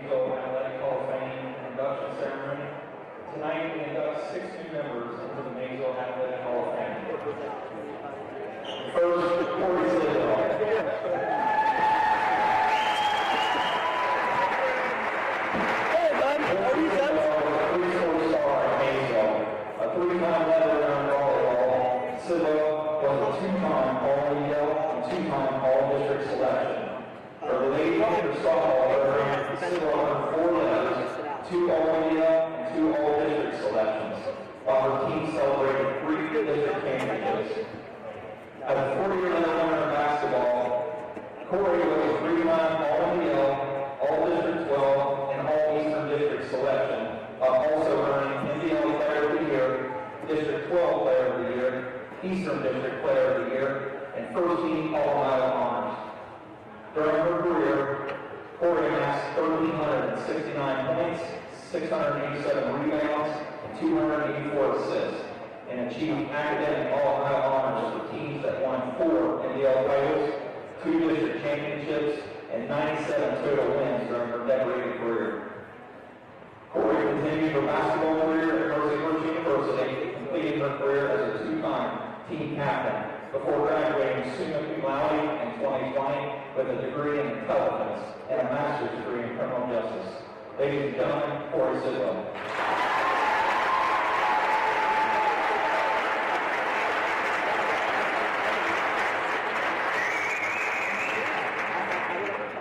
Maysville Athletic Hall of Fame induction ceremony. Tonight we induct 6 new members into the Maysville Athletic Hall of Fame. First, Cory Inducted. Hey, bud, are you done? A 3-sport star at Maysville, a 3-time veteran volleyball. Silva was a 2-time All-NDL and 2-time All-District selection. For the lady Panthers softball program, Silva earned 4 letters, 2 All-NDL and 2 All-District selections, while her team celebrated 3 district championships. As a 40-year winner in basketball, Cory was a 3-time All-NDL, All-District 12, and All-Eastern District selection, while also earning NDL Player of the Year, District 12 Player of the Year, Eastern District Player of the Year, and First Team All-Ohio Honors. During her career, Cory amassed 1,369 points, 687 rebounds, and 284 assists, and achieved academic All-Ohio Honors for teams that won 4 NDL titles, 2 district championships, and 97 total wins during her decorated career. Cory continued her basketball career at Mercy University, completing her career as a 2-time team captain before graduating summa cum laude in 2020 with a degree in intelligence and a master's degree in criminal justice. Ladies and gentlemen, Cory Inducted.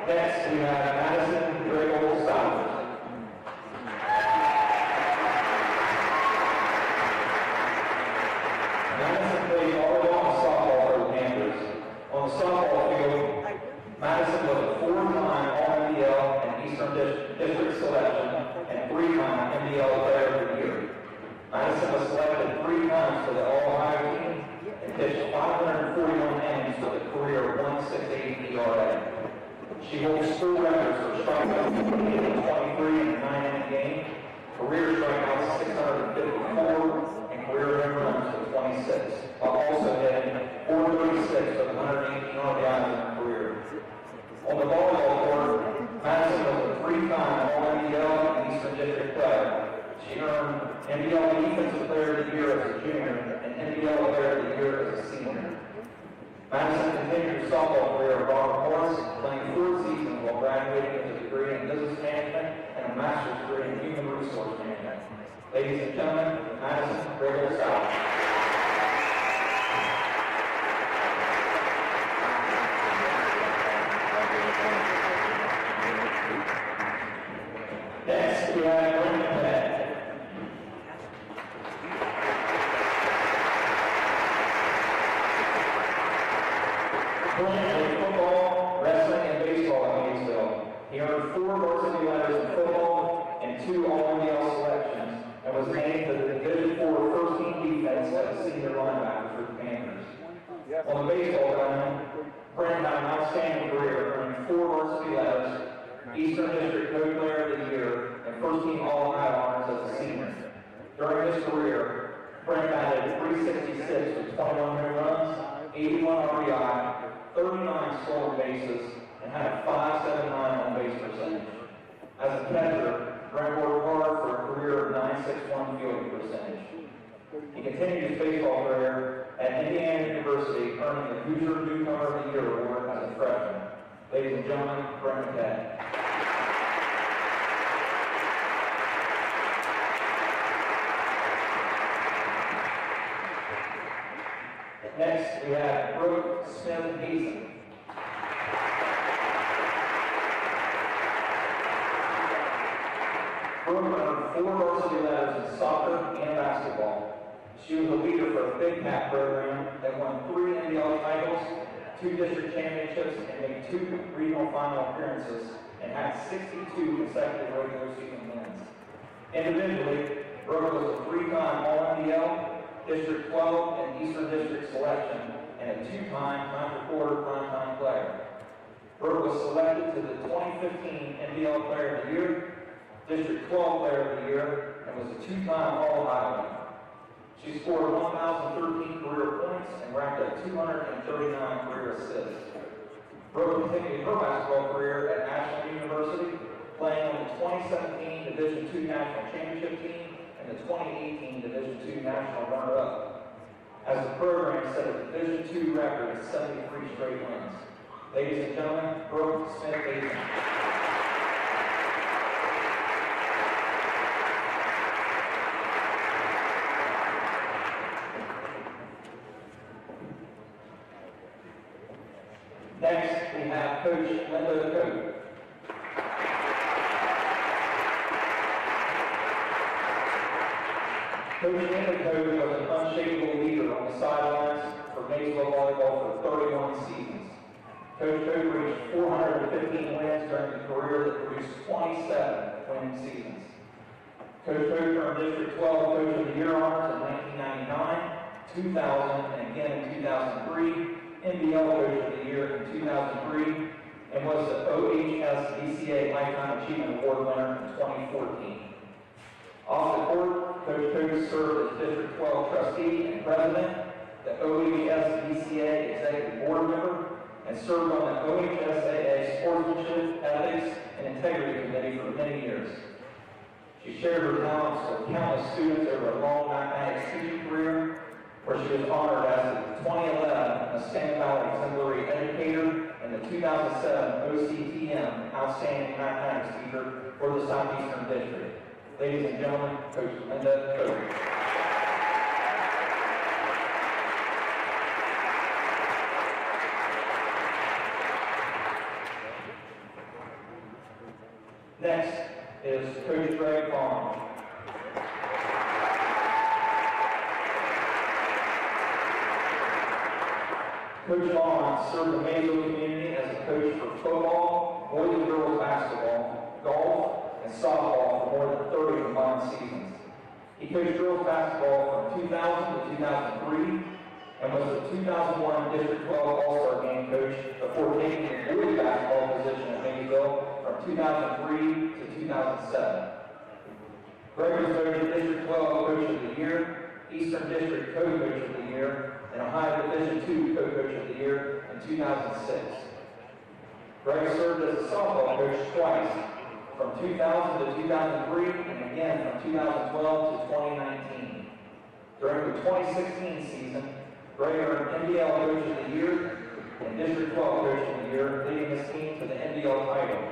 Next, we have Madison Honored. Madison played volleyball and softball for the Panthers. On the softball field, Madison was a 4-time All-NDL and Eastern District selection and 3-time NDL Player of the Year. Madison was selected 3 times for the All-Ohio team and pitched 541 innings with a career 1.68 ERA. She holds school records for strikeouts in 23 and 9-inning game, career strikeouts 654, and career home runs for 26, while also hitting 436 with 118 RBIs in her career. On the volleyball court, Madison was a 3-time All-NDL and Eastern District player. She earned NDL Defensive Player of the Year as a junior and NDL Player of the Year as a senior. Madison continued her softball career at Robert Morris, playing 4 seasons while graduating with a degree in business management and a master's degree in human resource management. Ladies and gentlemen, Madison Honored. Next, we have Hilliard. Played football, wrestling, and baseball at Maysville. He earned 4 varsity letters in football and 2 All-NDL selections, and was named to the Division IV First Team Defense as a senior linebacker for the Panthers. On the baseball diamond, Brent had an outstanding career, earning 4 varsity letters, Eastern District Coach Player of the Year, and First Team All-Ohio Honors as a senior. During his career, Brent batted .366 with 21 home runs, 81 RBI, 39 stolen bases, and had a .579 on-base percentage. As a catcher, Brent worked hard for a career of .961 fielding percentage. He continued his baseball career at Indiana University, earning the Hoosier Newcomer of the Year award as a freshman. Ladies and gentlemen, Brent Inducted. Next, we have Brooke Smith-Hazen. Brooke earned 4 varsity letters in soccer and basketball. She was a leader for the Big Cat program that won 3 NDL titles, 2 district championships, and made 2 regional final appearances, and had 62 consecutive regular season wins. Individually, Brooke was a 3-time All-NDL, District 12 and Eastern District selection, and a 2-time time-for-quarter primetime player. Brooke was selected to the 2015 NDL Player of the Year, District 12 Player of the Year, and was a 2-time All-Ohio. She scored 1,013 career points and racked up 239 career assists. Brooke continued her basketball career at National University, playing on the 2017 Division II National Championship Team and the 2018 Division II National Runner-Up. As the program set a Division II record of 73 straight wins. Ladies and gentlemen, Brooke Smith-Aiken. Next, we have Coach Linda Coe. Coach Linda Coe was an unshakable leader on the sidelines for Maysville volleyball for 31 seasons. Coach Coe reached 415 wins during a career that produced 27 winning seasons. Coach Coe earned District 12 Coach of the Year honors in 1999, 2000, and again in 2003, NBL Coach of the Year in 2003, and was the OHS VCA Lifetime Achievement Award winner in 2014. Off the court, Coach Coe served as District 12 Trustee and President, the OHS VCA Executive Board Member, and served on the OHSAA Sportsmanship, Ethics, and Integrity Committee for many years. She shared her talents with countless students over a long mathematics teaching career, where she was honored as the 2011 Standout Exemplary Educator and the 2007 OCTM Outstanding Mathematics Teacher for the Southeastern District. Ladies and gentlemen, Coach Linda Coe. Next is Coach Greg Vaughn. Coach Vaughn served the Maysville community as a coach for football, boys and girls basketball, golf, and softball for more than 30 combined seasons. He coached girls basketball from 2000 to 2003 and was the 2001 District 12 All-Star Game coach before taking the boys basketball position at Maysville from 2003 to 2007. Greg was voted District 12 Coach of the Year, Eastern District Co-Coach of the Year, and Ohio Division II Co-Coach of the Year in 2006. Greg served as a softball coach twice, from 2000 to 2003, and again from 2012 to 2019. During the 2016 season, Greg earned NBL Coach of the Year and District 12 Coach of the Year, leading his team to the NBL title.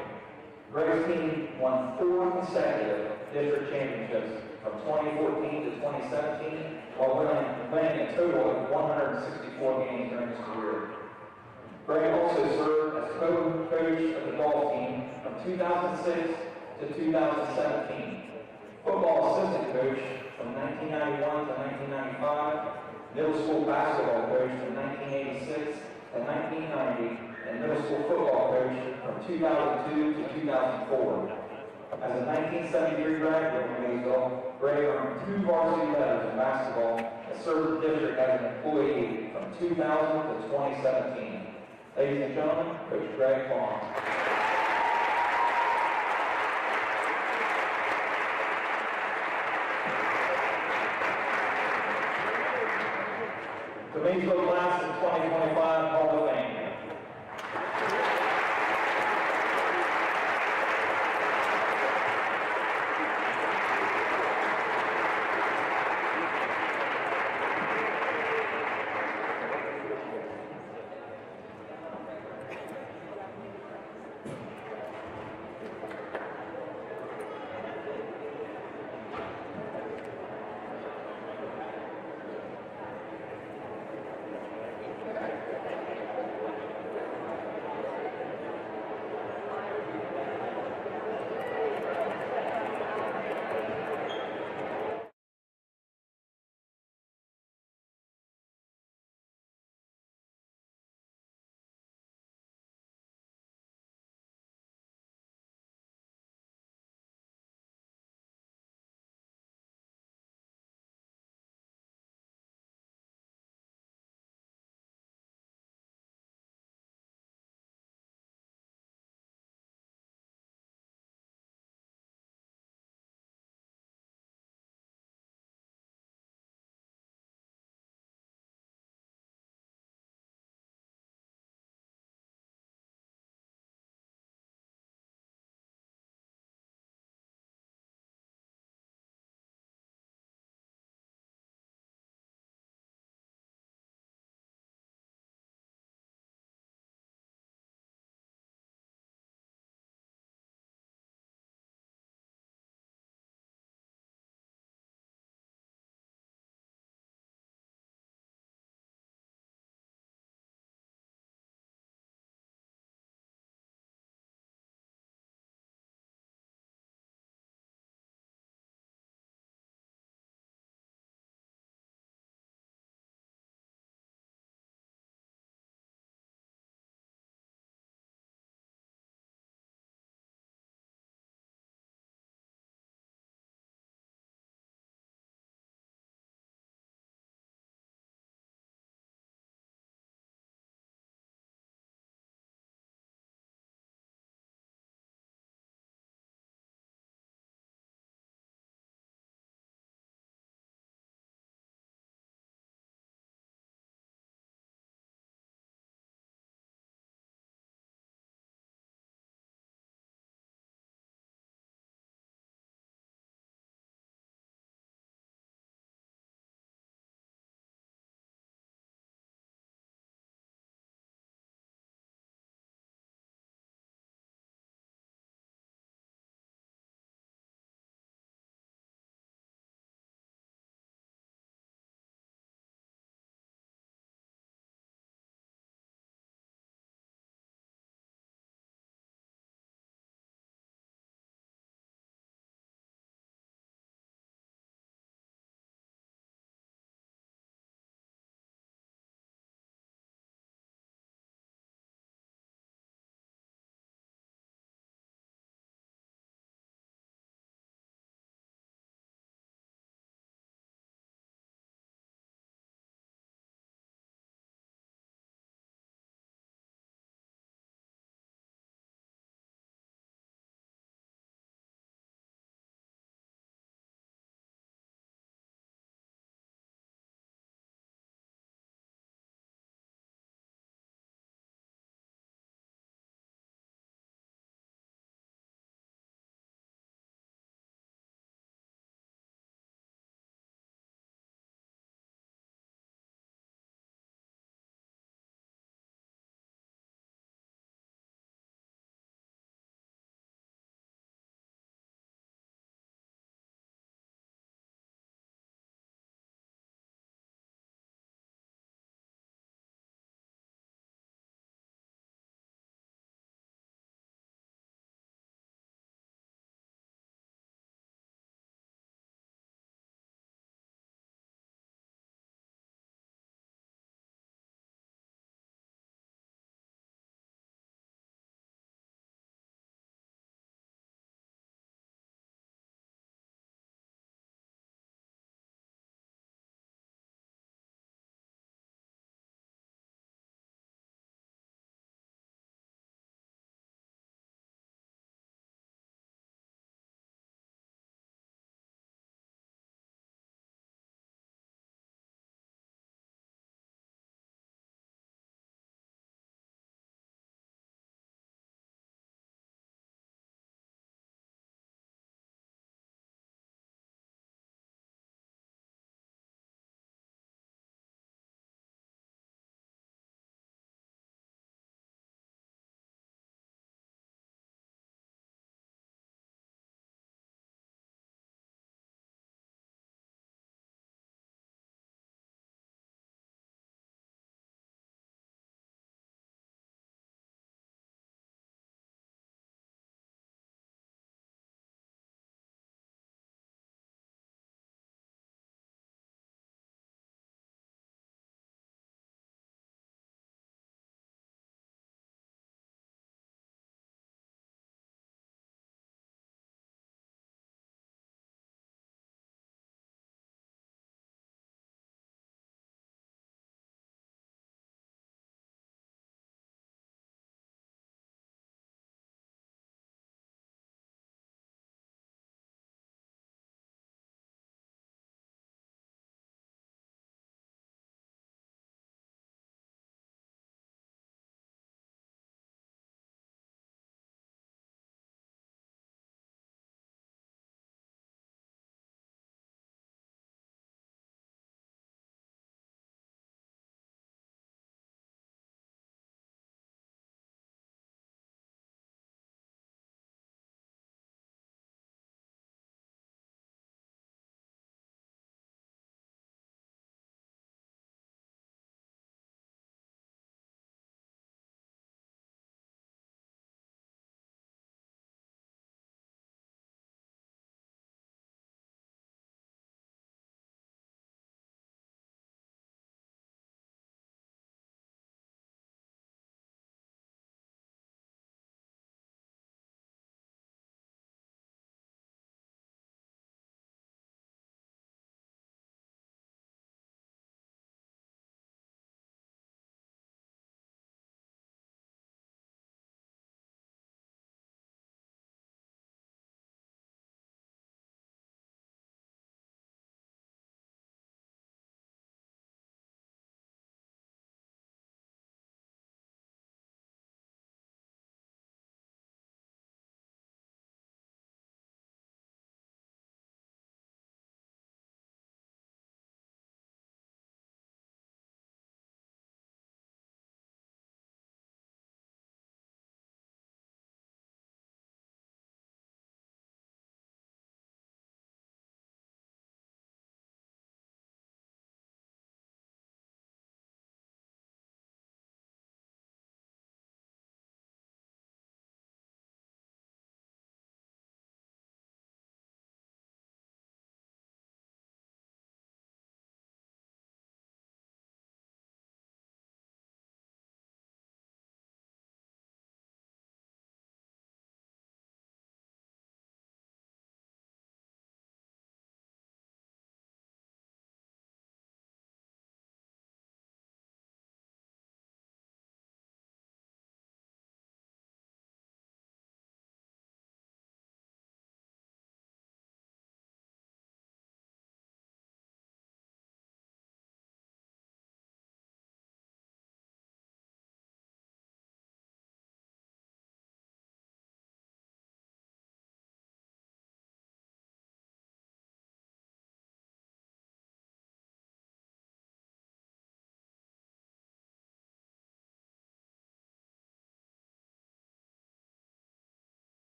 Greg's team won 4 consecutive district championships from 2014 to 2017, while winning a total of 164 games during his career. Greg also served as co-coach of the golf team from 2006 to 2017, football assistant coach from 1991 to 1995, middle school basketball coach from 1986 to 1990, and middle school football coach from 2002 to 2004. As a 1973 graduate from Maysville, Greg earned 2 varsity letters in basketball and served the district as an employee from 2000 to 2017. Ladies and gentlemen, Coach Greg Vaughn. The Maysville Class of 2025 Hall of Fame.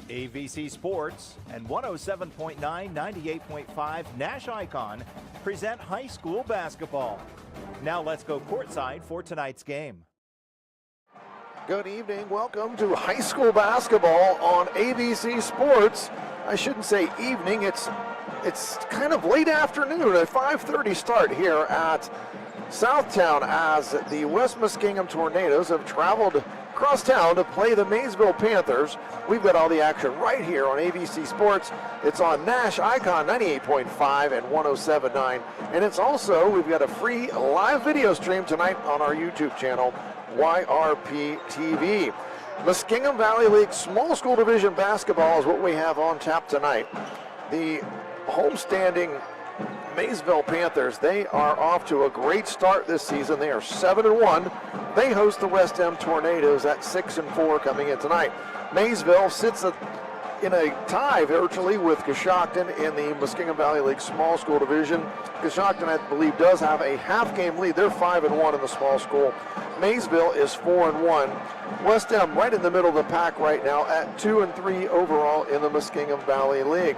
AVC Sports and 107.9, 98.5 NASH ICON present high school basketball. Now let's go courtside for tonight's game. Good evening. Welcome to high school basketball on AVC Sports. I shouldn't say evening. It's kind of late afternoon, a 5:30 start here at Southtown as the West Muskingum Tornadoes have traveled across town to play the Maysville Panthers. We've got all the action right here on AVC Sports. It's on NASH ICON 98.5 and 107.9. And it's also, we've got a free live video stream tonight on our YouTube channel, YRP TV. Muskingum Valley League Small School Division Basketball is what we have on tap tonight. The homestanding Maysville Panthers, they are off to a great start this season. They are 7-1. They host the West End Tornadoes at 6-4 coming in tonight. Maysville sits in a tie virtually with Coshocton in the Muskingum Valley League Small School Division. Coshocton, I believe, does have a half-game lead. They're 5-1 in the small school. Maysville is 4-1. West End right in the middle of the pack right now at 2-3 overall in the Muskingum Valley League.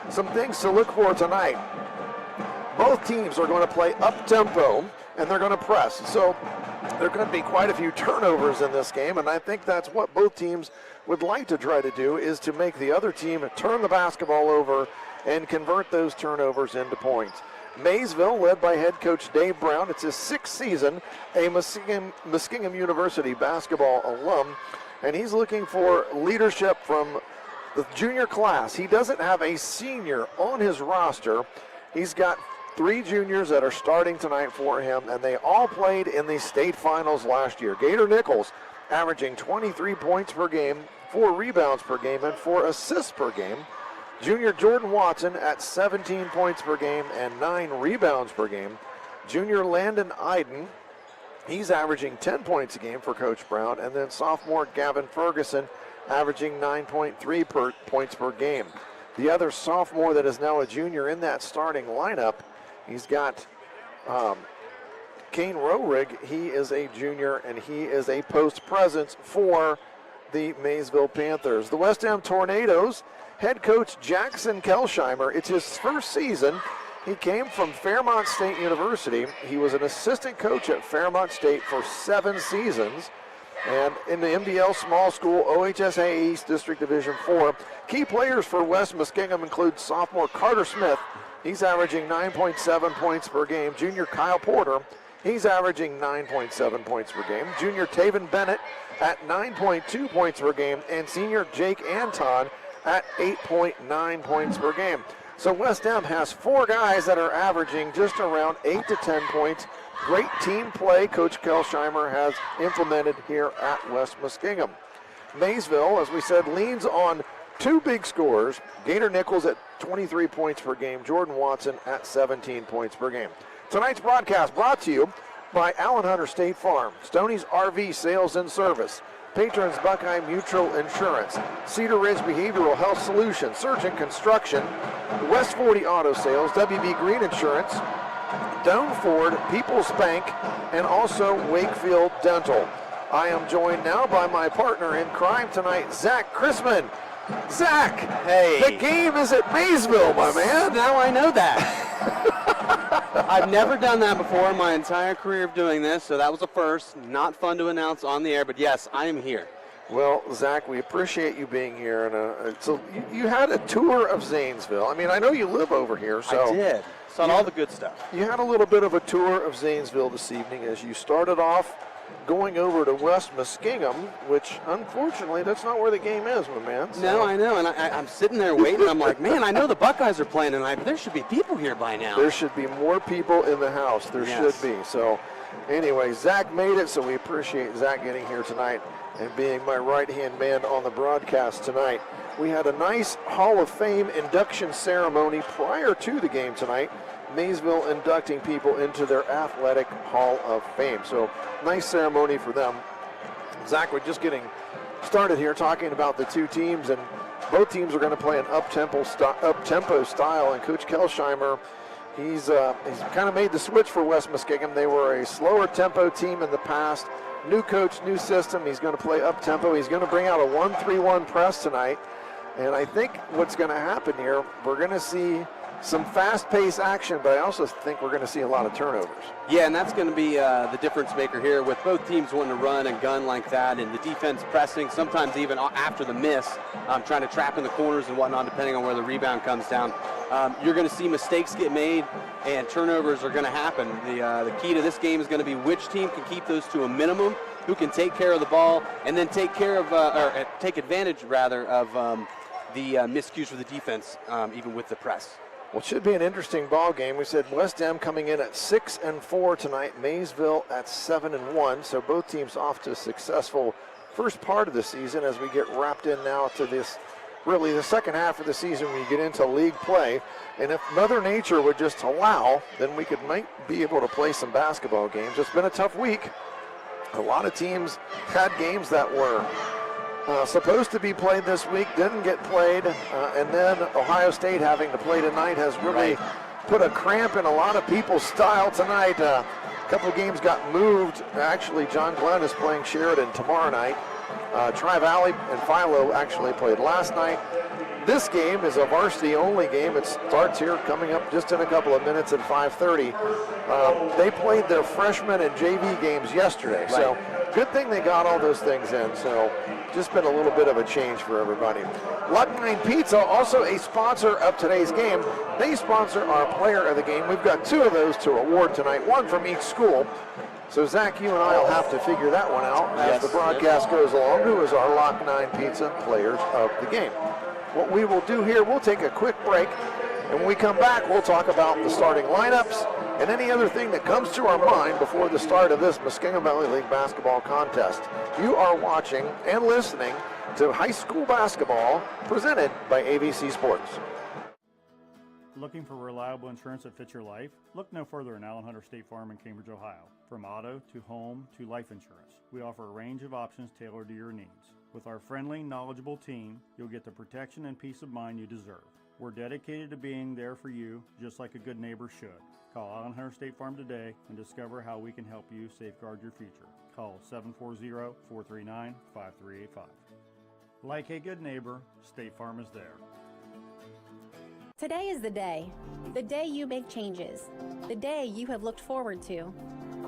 Some things to look for tonight. Both teams are going to play up-tempo, and they're going to press. So there are going to be quite a few turnovers in this game, and I think that's what both teams would like to try to do, is to make the other team turn the basketball over and convert those turnovers into points. Maysville, led by head coach Dave Brown, it's his 6th season, a Muskingum University basketball alum, and he's looking for leadership from the junior class. He doesn't have a senior on his roster. He's got 3 juniors that are starting tonight for him, and they all played in the state finals last year. Gator Nichols averaging 23 points per game, 4 rebounds per game, and 4 assists per game. Junior Jordan Watson at 17 points per game and 9 rebounds per game. Junior Landon Iden, he's averaging 10 points a game for Coach Brown, and then sophomore Gavin Ferguson averaging 9.3 points per game. The other sophomore that is now a junior in that starting lineup, he's got Kane Roerig. He is a junior, and he is a post presence for the Maysville Panthers. The West End Tornadoes, head coach Jackson Kelsheimer, it's his first season. He came from Fairmont State University. He was an assistant coach at Fairmont State for 7 seasons. And in the MVL Small School OHSA East District Division 4, key players for West Muskingum include sophomore Carter Smith. He's averaging 9.7 points per game. Junior Kyle Porter, he's averaging 9.7 points per game. Junior Taven Bennett at 9.2 points per game. And senior Jake Anton at 8.9 points per game. So West End has 4 guys that are averaging just around 8 to 10 points. Great team play Coach Kelsheimer has implemented here at West Muskingum. Maysville, as we said, leans on 2 big scorers. Gator Nichols at 23 points per game. Jordan Watson at 17 points per game. Tonight's broadcast brought to you by Allen Hunter State Farm, Stoney's RV Sales and Service, Patrons Buckeye Mutual Insurance, Cedar Ridge Behavioral Health Solutions, Surgeon Construction, West 40 Auto Sales, WB Green Insurance, Doan Ford, People's Bank, and also Wakefield Dental. I am joined now by my partner in crime tonight, Zack Christman. Zack, hey. The game is at Maysville, my man. Now I know that. I've never done that before in my entire career of doing this, so that was a first. Not fun to announce on the air, but yes, I am here. Well, Zack, we appreciate you being here. And so you had a tour of Zanesville. I mean, I know you live over here, so I did. Saw all the good stuff. You had a little bit of a tour of Zanesville this evening as you started off going over to West Muskingum, which unfortunately that's not where the game is, my man. So. No, I know, and I'm sitting there waiting. I'm like, man, I know the Buckeyes are playing tonight, but there should be people here by now. There should be more people in the house. There should be. So anyway, Zack made it, so we appreciate Zack getting here tonight and being my right-hand man on the broadcast tonight. We had a nice Hall of Fame induction ceremony prior to the game tonight. Maysville inducting people into their Athletic Hall of Fame. So nice ceremony for them. Zack, we're just getting started here talking about the 2 teams, and both teams are going to play an up-tempo style, and Coach Kelsheimer, he's kind of made the switch for West Muskingum. They were a slower tempo team in the past. New coach, new system. He's going to play up-tempo. He's going to bring out a 1-3-1 press tonight. And I think what's going to happen here, we're going to see some fast-paced action, but I also think we're going to see a lot of turnovers. Yeah, and that's going to be the difference maker here with both teams wanting to run and gun like that, and the defense pressing, sometimes even after the miss, trying to trap in the corners and whatnot, depending on where the rebound comes down. You're going to see mistakes get made, and turnovers are going to happen. The key to this game is going to be which team can keep those to a minimum, who can take care of the ball, and then take advantage rather of the miscues for the defense, even with the press. Well, it should be an interesting ball game. We said West Em coming in at 6-4 tonight, Maysville at 7-1. So both teams off to a successful first part of the season as we get wrapped in now to this, really the second half of the season when you get into league play. And if Mother Nature would just allow, then we might be able to play some basketball games. It's been a tough week. A lot of teams had games that were supposed to be played this week, didn't get played, and then Ohio State having to play tonight has really put a cramp in a lot of people's style tonight. A couple of games got moved. Actually, John Glenn is playing Sheridan tomorrow night. Tri-Valley and Philo actually played last night. This game is a varsity-only game. It starts here coming up just in a couple of minutes at 5:30. They played their freshman and JV games yesterday, so good thing they got all those things in. So just been a little bit of a change for everybody. Luck 9 Pizza, also a sponsor of today's game. They sponsor our player of the game. We've got 2 of those to award tonight, 1 from each school. So Zach, you and I will have to figure that one out as the broadcast goes along. Who is our Lock 9 Pizza players of the game? What we will do here, we'll take a quick break, and when we come back, we'll talk about the starting lineups and any other thing that comes to our mind before the start of this Muskingum Valley League basketball contest. You are watching and listening to high school basketball presented by AVC Sports. Looking for reliable insurance that fits your life? Look no further than Allen Hunter State Farm in Cambridge, Ohio. From auto to home to life insurance, we offer a range of options tailored to your needs. With our friendly, knowledgeable team, you'll get the protection and peace of mind you deserve. We're dedicated to being there for you, just like a good neighbor should. Call Allen Hunter State Farm today and discover how we can help you safeguard your future. Call 740-439-5385. Like a good neighbor, State Farm is there. Today is the day you make changes, the day you have looked forward to,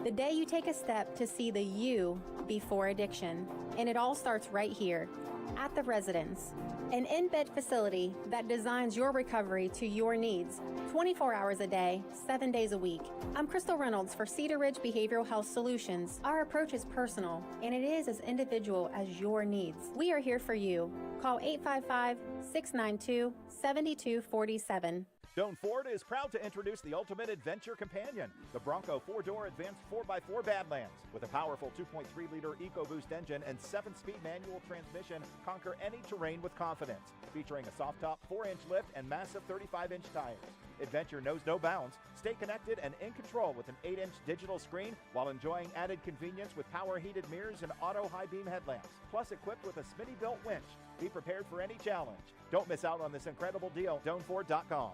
the day you take a step to see the you before addiction. And it all starts right here at The Residence, an in-bed facility that designs your recovery to your needs, 24 hours a day, 7 days a week. I'm Crystal Reynolds for Cedar Ridge Behavioral Health Solutions. Our approach is personal, and it is as individual as your needs. We are here for you. Call 855-692-7247. Doan Ford is proud to introduce the ultimate adventure companion, the Bronco 4-door advanced 4x4 Badlands. With a powerful 2.3-liter EcoBoost engine and 7-speed manual transmission, conquer any terrain with confidence. Featuring a soft-top 4-inch lift and massive 35-inch tires. Adventure knows no bounds. Stay connected and in control with an 8-inch digital screen while enjoying added convenience with power-heated mirrors and auto high-beam headlamps. Plus equipped with a Smitty-built winch. Be prepared for any challenge. Don't miss out on this incredible deal. DoanFord.com.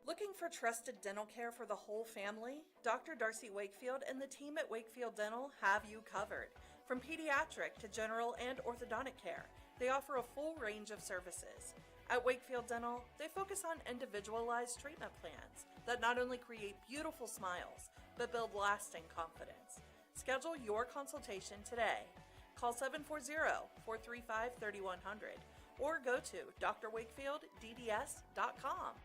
Looking for trusted dental care for the whole family? Dr. Darcy Wakefield and the team at Wakefield Dental have you covered. From pediatric to general and orthodontic care, they offer a full range of services. At Wakefield Dental, they focus on individualized treatment plans that not only create beautiful smiles, but build lasting confidence. Schedule your consultation today. Call 740-435-3100 or go to drwakefieldDDS.com.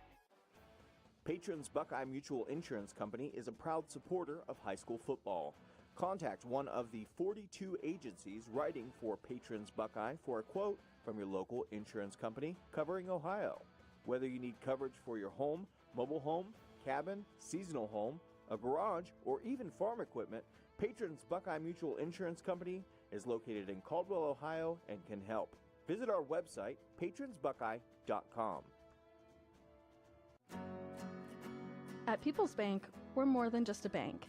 Patrons Buckeye Mutual Insurance Company is a proud supporter of high school football. Contact one of the 42 agencies writing for Patrons Buckeye for a quote from your local insurance company covering Ohio. Whether you need coverage for your home, mobile home, cabin, seasonal home, a garage, or even farm equipment, Patrons Buckeye Mutual Insurance Company is located in Caldwell, Ohio, and can help. Visit our website, patronsbuckeye.com. At People's Bank, we're more than just a bank.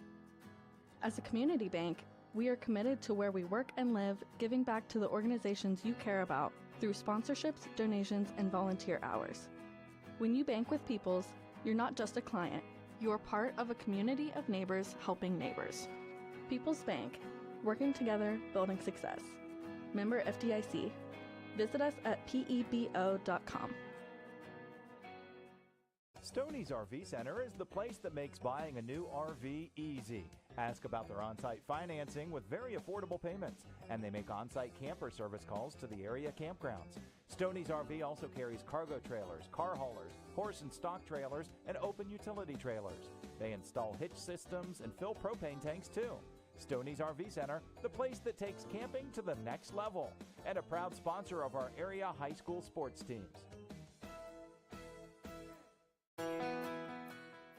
As a community bank, we are committed to where we work and live, giving back to the organizations you care about through sponsorships, donations, and volunteer hours. When you bank with People's, you're not just a client, you're part of a community of neighbors helping neighbors. People's Bank, working together, building success. Member FDIC. Visit us at pebo.com. Stoney's RV Center is the place that makes buying a new RV easy. Ask about their on-site financing with very affordable payments, and they make on-site camper service calls to the area campgrounds. Stoney's RV also carries cargo trailers, car haulers, horse and stock trailers, and open utility trailers. They install hitch systems and fill propane tanks too. Stoney's RV Center, the place that takes camping to the next level, and a proud sponsor of our area high school sports teams.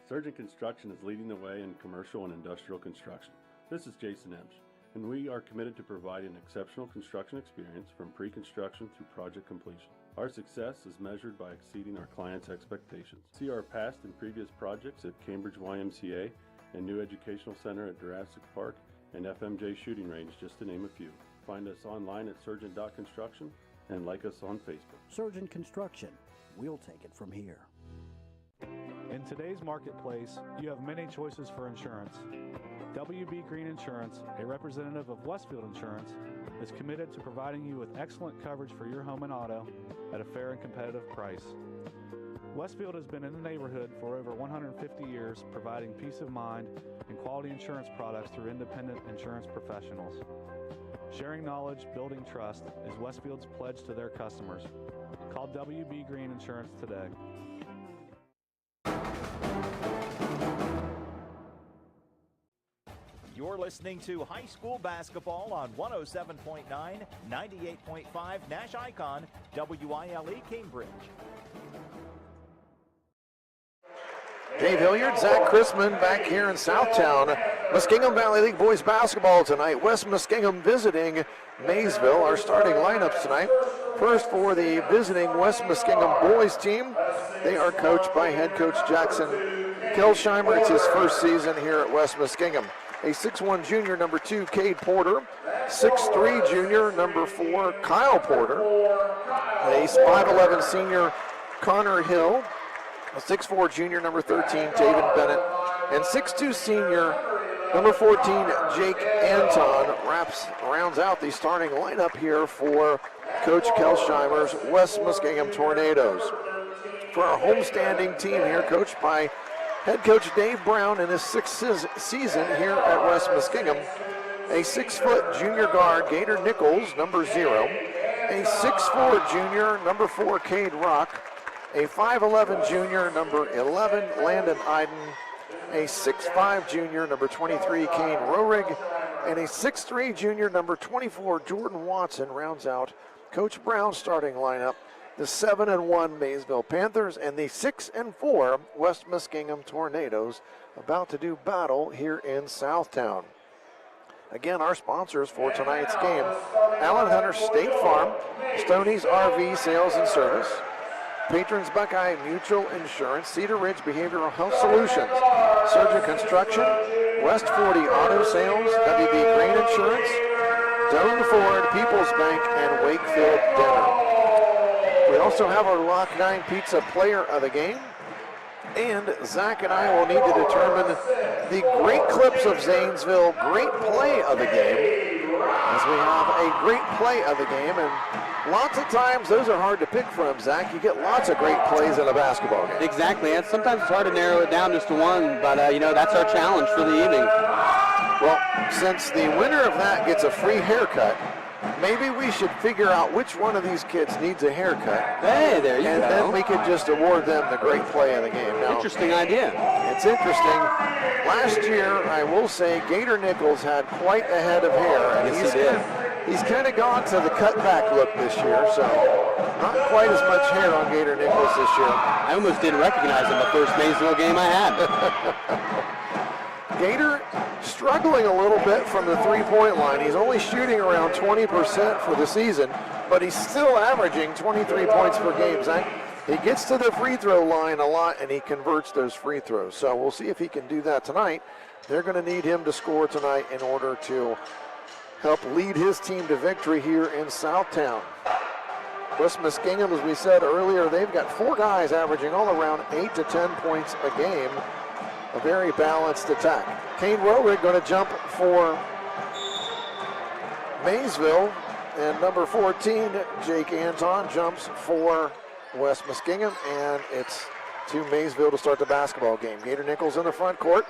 Surgeon Construction is leading the way in commercial and industrial construction. This is Jason Emsch, and we are committed to providing an exceptional construction experience from pre-construction through project completion. Our success is measured by exceeding our clients' expectations. See our past and previous projects at Cambridge YMCA and New Educational Center at Jurassic Park and FMJ Shooting Range, just to name a few. Find us online at surgeon.construction and like us on Facebook. Surgeon Construction, we'll take it from here. In today's marketplace, you have many choices for insurance. WB Green Insurance, a representative of Westfield Insurance, is committed to providing you with excellent coverage for your home and auto at a fair and competitive price. Westfield has been in the neighborhood for over 150 years, providing peace of mind and quality insurance products through independent insurance professionals. Sharing knowledge, building trust is Westfield's pledge to their customers. Call WB Green Insurance today. You're listening to high school basketball on 107.9, 98.5 NASH ICON, WILE Cambridge. Dave Hilliard, Zack Christman back here in Southtown. Muskingum Valley League boys basketball tonight. West Muskingum visiting Maysville. Our starting lineups tonight. First for the visiting West Muskingum boys team. They are coached by head coach Jackson Kelsheimer. It's his first season here at West Muskingum. A 6'1 junior, number 2, Cade Porter. 6'3 junior, number 4, Kyle Porter. A 5'11 senior, Connor Hill. A 6'4 junior, number 13, Taven Bennett. And 6'2 senior, number 14, Jake Anton rounds out the starting lineup here for Coach Kelsheimer's West Muskingum Tornadoes. For our homestanding team here, coached by head coach Dave Brown in his 6th season here at West Muskingum. A 6-foot junior guard, Gator Nichols, number 0. A 6'4 junior, number 4, Cade Rock. A 5'11 junior, number 11, Landon Iden. A 6'5 junior, number 23, Kane Rohrig. And a 6'3 junior, number 24, Jordan Watson rounds out Coach Brown's starting lineup. The 7-1 Maysville Panthers and the 6-4 West Muskingum Tornadoes about to do battle here in Southtown. Again, our sponsors for tonight's game: Allen Hunter State Farm, Stoney's RV Sales and Service, Patrons Buckeye Mutual Insurance, Cedar Ridge Behavioral Health Solutions, Surgeon Construction, West 40 Auto Sales, WB Green Insurance, Doane Ford, People's Bank, and Wakefield Dinner. We also have our Lock 9 Pizza Player of the Game, and Zack and I will need to determine the great clips of Zanesville great play of the game, as we have a great play of the game, and lots of times those are hard to pick from, Zack. You get lots of great plays in a basketball game. Exactly, and sometimes it's hard to narrow it down just to one, but that's our challenge for the evening. Well, since the winner of that gets a free haircut, maybe we should figure out which one of these kids needs a haircut. Hey, there you go. And then we could just award them the great play of the game. Now, interesting idea. It's interesting. Last year, I will say, Gator Nichols had quite a head of hair. And yes, he did. He's kind of gone to the cutback look this year, so not quite as much hair on Gator Nichols this year. I almost didn't recognize him the first Maysville game I had. Gator struggling a little bit from the three-point line. He's only shooting around 20% for the season, but he's still averaging 23 points per game, Zach. He gets to the free throw line a lot, and he converts those free throws. So we'll see if he can do that tonight. They're going to need him to score tonight in order to help lead his team to victory here in Southtown. West Muskingum, as we said earlier, they've got 4 guys averaging all around 8 to 10 points a game. A very balanced attack. Kane Rohrig going to jump for Maysville. And number 14, Jake Anton, jumps for West Muskingum, and it's to Maysville to start the basketball game. Gator Nichols in the front court,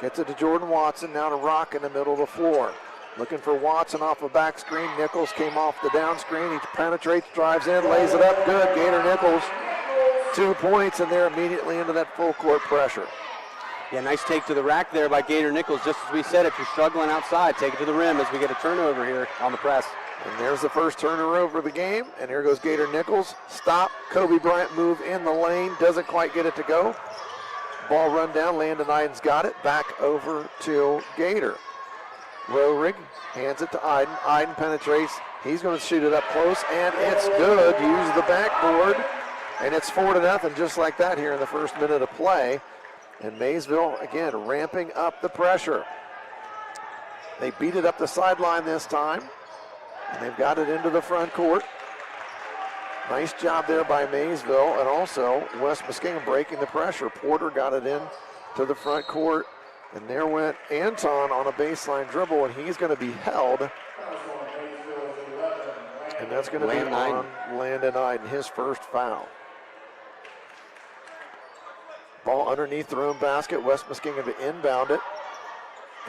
gets it to Jordan Watson, now to Rock in the middle of the floor. Looking for Watson off a back screen. Nichols came off the down screen. He penetrates, drives in, lays it up. Good. Gator Nichols, 2 points, and they're immediately into that full court pressure. Yeah, nice take to the rack there by Gator Nichols. Just as we said, if you're struggling outside, take it to the rim as we get a turnover here on the press. And there's the first turnover of the game. And here goes Gator Nichols. Stop. Kobe Bryant move in the lane. Doesn't quite get it to go. Ball run down. Landon Iden's got it. Back over to Gator. Rohrig hands it to Iden. Iden penetrates. He's going to shoot it up close, and it's good. Use the backboard, and it's 4-0 just like that here in the first minute of play. And Maysville, again, ramping up the pressure. They beat it up the sideline this time, and they've got it into the front court. Nice job there by Maysville, and also West Muskingum breaking the pressure. Porter got it in to the front court, and there went Anton on a baseline dribble, and he's going to be held. And that's going to be on Landon Iden, his first foul. Ball underneath their own basket. West Muskingum to inbound it,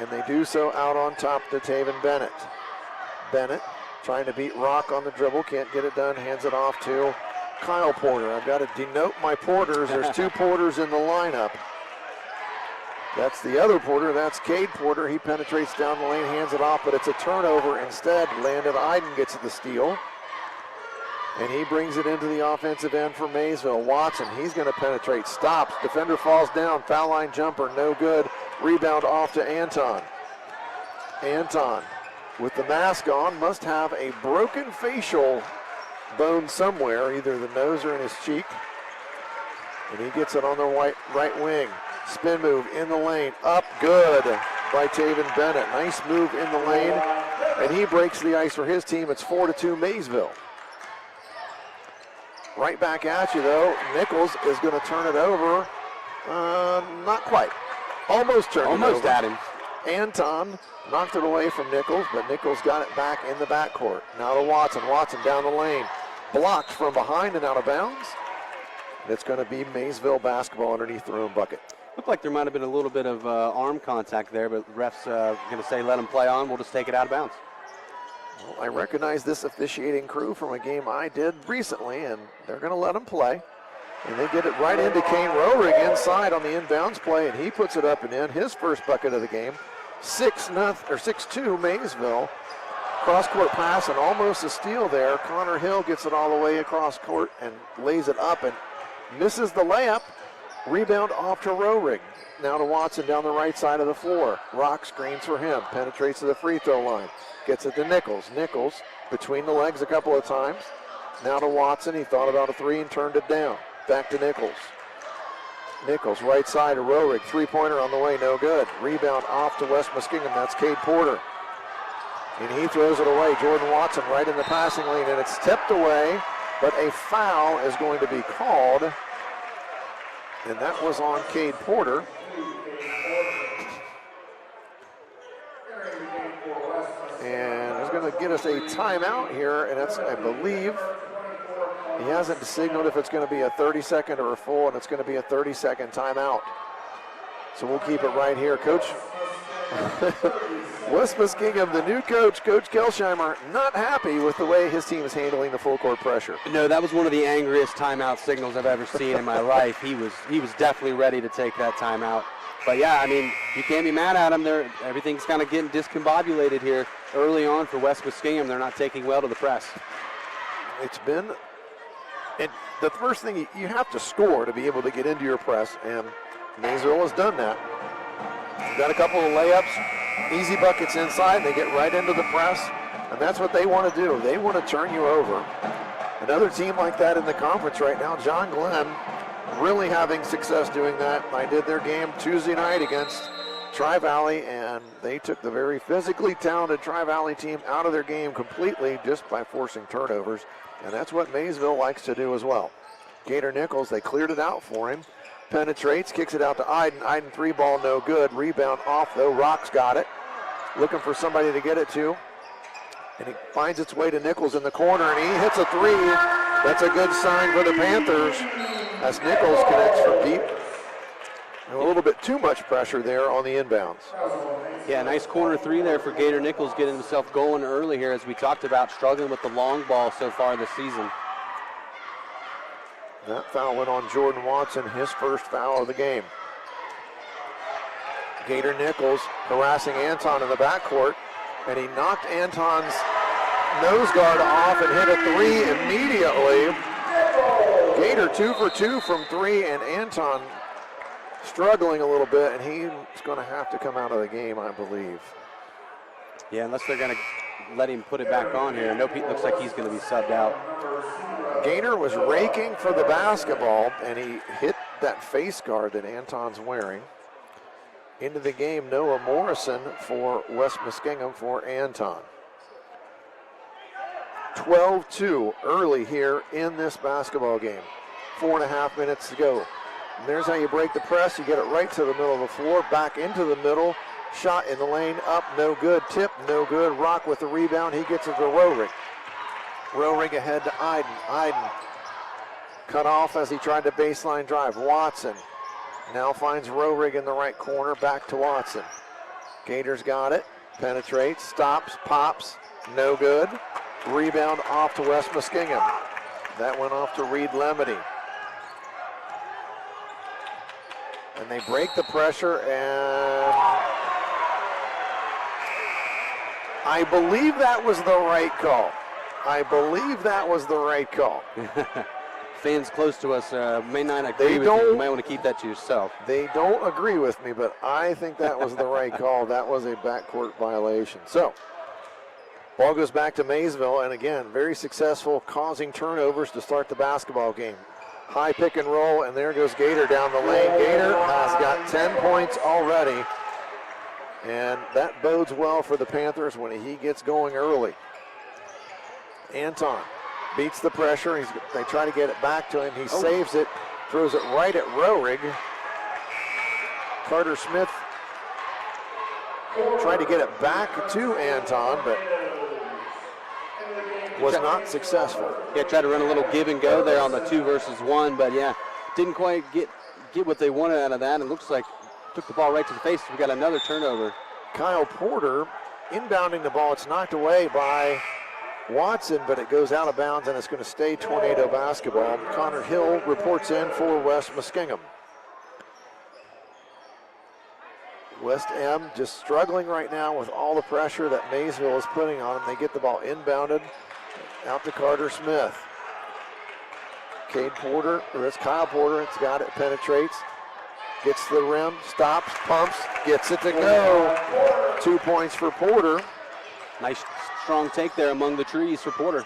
and they do so out on top to Taven Bennett. Bennett trying to beat Rock on the dribble, can't get it done, hands it off to Kyle Porter. I've got to denote my Porters. There's 2 Porters in the lineup. That's the other Porter, that's Cade Porter. He penetrates down the lane, hands it off, but it's a turnover instead. Landon Iden gets the steal, and he brings it into the offensive end for Maysville. Watson, he's going to penetrate, stops, defender falls down, foul line jumper, no good. Rebound off to Anton. Anton, with the mask on, must have a broken facial bone somewhere, either the nose or in his cheek. And he gets it on the right wing. Spin move in the lane, up good by Taven Bennett. Nice move in the lane, and he breaks the ice for his team. It's 4-2 Maysville. Right back at you though, Nichols is going to turn it over. Not quite. Almost turned it over. Almost at him. Anton knocked it away from Nichols, but Nichols got it back in the backcourt. Now to Watson. Watson down the lane. Blocked from behind and out of bounds. It's going to be Maysville basketball underneath their own bucket. Looked like there might have been a little bit of arm contact there, but the ref's going to say let him play on. We'll just take it out of bounds. Well, I recognize this officiating crew from a game I did recently, and they're going to let him play. And they get it right into Kane Rohrig inside on the inbounds play, and he puts it up and in. His first bucket of the game. 6-2 Maysville. Cross-court pass and almost a steal there. Connor Hill gets it all the way across court and lays it up and misses the layup. Rebound off to Rohrig. Now to Watson down the right side of the floor. Rock screens for him. Penetrates to the free throw line. Gets it to Nichols. Nichols between the legs a couple of times. Now to Watson. He thought about a 3 and turned it down. Back to Nichols. Nichols right side to Rohrig. 3-pointer on the way. No good. Rebound off to West Muskingum. That's Cade Porter. And he throws it away. Jordan Watson right in the passing lane. And it's tipped away. But a foul is going to be called. And that was on Cade Porter. And it's going to get us a timeout here, and that's, I believe, he hasn't signaled if it's going to be a 30-second or a full, and it's going to be a 30-second timeout. So we'll keep it right here. Coach West Muskingum, the new coach, Coach Kelsheimer, not happy with the way his team is handling the full court pressure. No, that was one of the angriest timeout signals I've ever seen in my life. He was definitely ready to take that timeout. But yeah, I mean, you can't be mad at him. Everything's kind of getting discombobulated here early on for West Muskingum. They're not taking well to the press. It's been, and the first thing, you have to score to be able to get into your press, and Maysville has done that. Got a couple of layups, easy buckets inside, they get right into the press, and that's what they want to do. They want to turn you over. Another team like that in the conference right now, John Glenn, really having success doing that. I did their game Tuesday night against Tri-Valley, and they took the very physically talented Tri-Valley team out of their game completely just by forcing turnovers, and that's what Maysville likes to do as well. Gator Nichols, they cleared it out for him. Penetrates, kicks it out to Iden. Iden 3-ball, no good. Rebound off though. Rock's got it. Looking for somebody to get it to. And he finds its way to Nichols in the corner, and he hits a three. That's a good sign for the Panthers as Nichols connects from deep. And a little bit too much pressure there on the inbounds. Yeah, nice corner three there for Gator Nichols, getting himself going early here, as we talked about, struggling with the long ball so far this season. That foul went on Jordan Watson, his first foul of the game. Gator Nichols harassing Anton in the backcourt, and he knocked Anton's nose guard off and hit a three immediately. Gator 2 for 2 from three, and Anton struggling a little bit, and he's going to have to come out of the game, I believe. Yeah, unless they're going to let him put it back on here. Nope, it looks like he's going to be subbed out. Gator was raking for the basketball, and he hit that face guard that Anton's wearing. Into the game, Noah Morrison for West Muskingum for Anton. 12-2 early here in this basketball game. 4.5 minutes to go. And there's how you break the press. You get it right to the middle of the floor, back into the middle. Shot in the lane, up, no good. Tip, no good. Rock with the rebound. He gets it to Roehrig. Roehrig ahead to Iden. Iden cut off as he tried to baseline drive. Watson now finds Roehrig in the right corner, back to Watson. Gators got it, penetrates, stops, pops, no good. Rebound off to West Muskingum. That went off to Reed Lemony. And they break the pressure, and I believe that was the right call. I believe that was the right call. Fans close to us may not agree with you. You might want to keep that to yourself. They don't agree with me, but I think that was the right call. That was a backcourt violation. So, ball goes back to Maysville, and again, very successful causing turnovers to start the basketball game. High pick and roll, and there goes Gator down the lane. Gator has got 10 points already, and that bodes well for the Panthers when he gets going early. Anton beats the pressure. They try to get it back to him. He saves it, throws it right at Roehrig. Carter Smith tried to get it back to Anton, but was not successful. Yeah, tried to run a little give and go there on the 2 versus 1, but yeah, didn't quite get what they wanted out of that. And looks like took the ball right to the face. We got another turnover. Kyle Porter inbounding the ball. It's knocked away by Watson, but it goes out of bounds, and it's going to stay Tornado basketball. Connor Hill reports in for West Muskingum. West M just struggling right now with all the pressure that Maysville is putting on them. They get the ball inbounded out to Carter Smith. Cade Porter, or it's Kyle Porter, it's got it, penetrates, gets to the rim, stops, pumps, gets it to go. 2 points for Porter. Nice strong take there among the trees for Porter.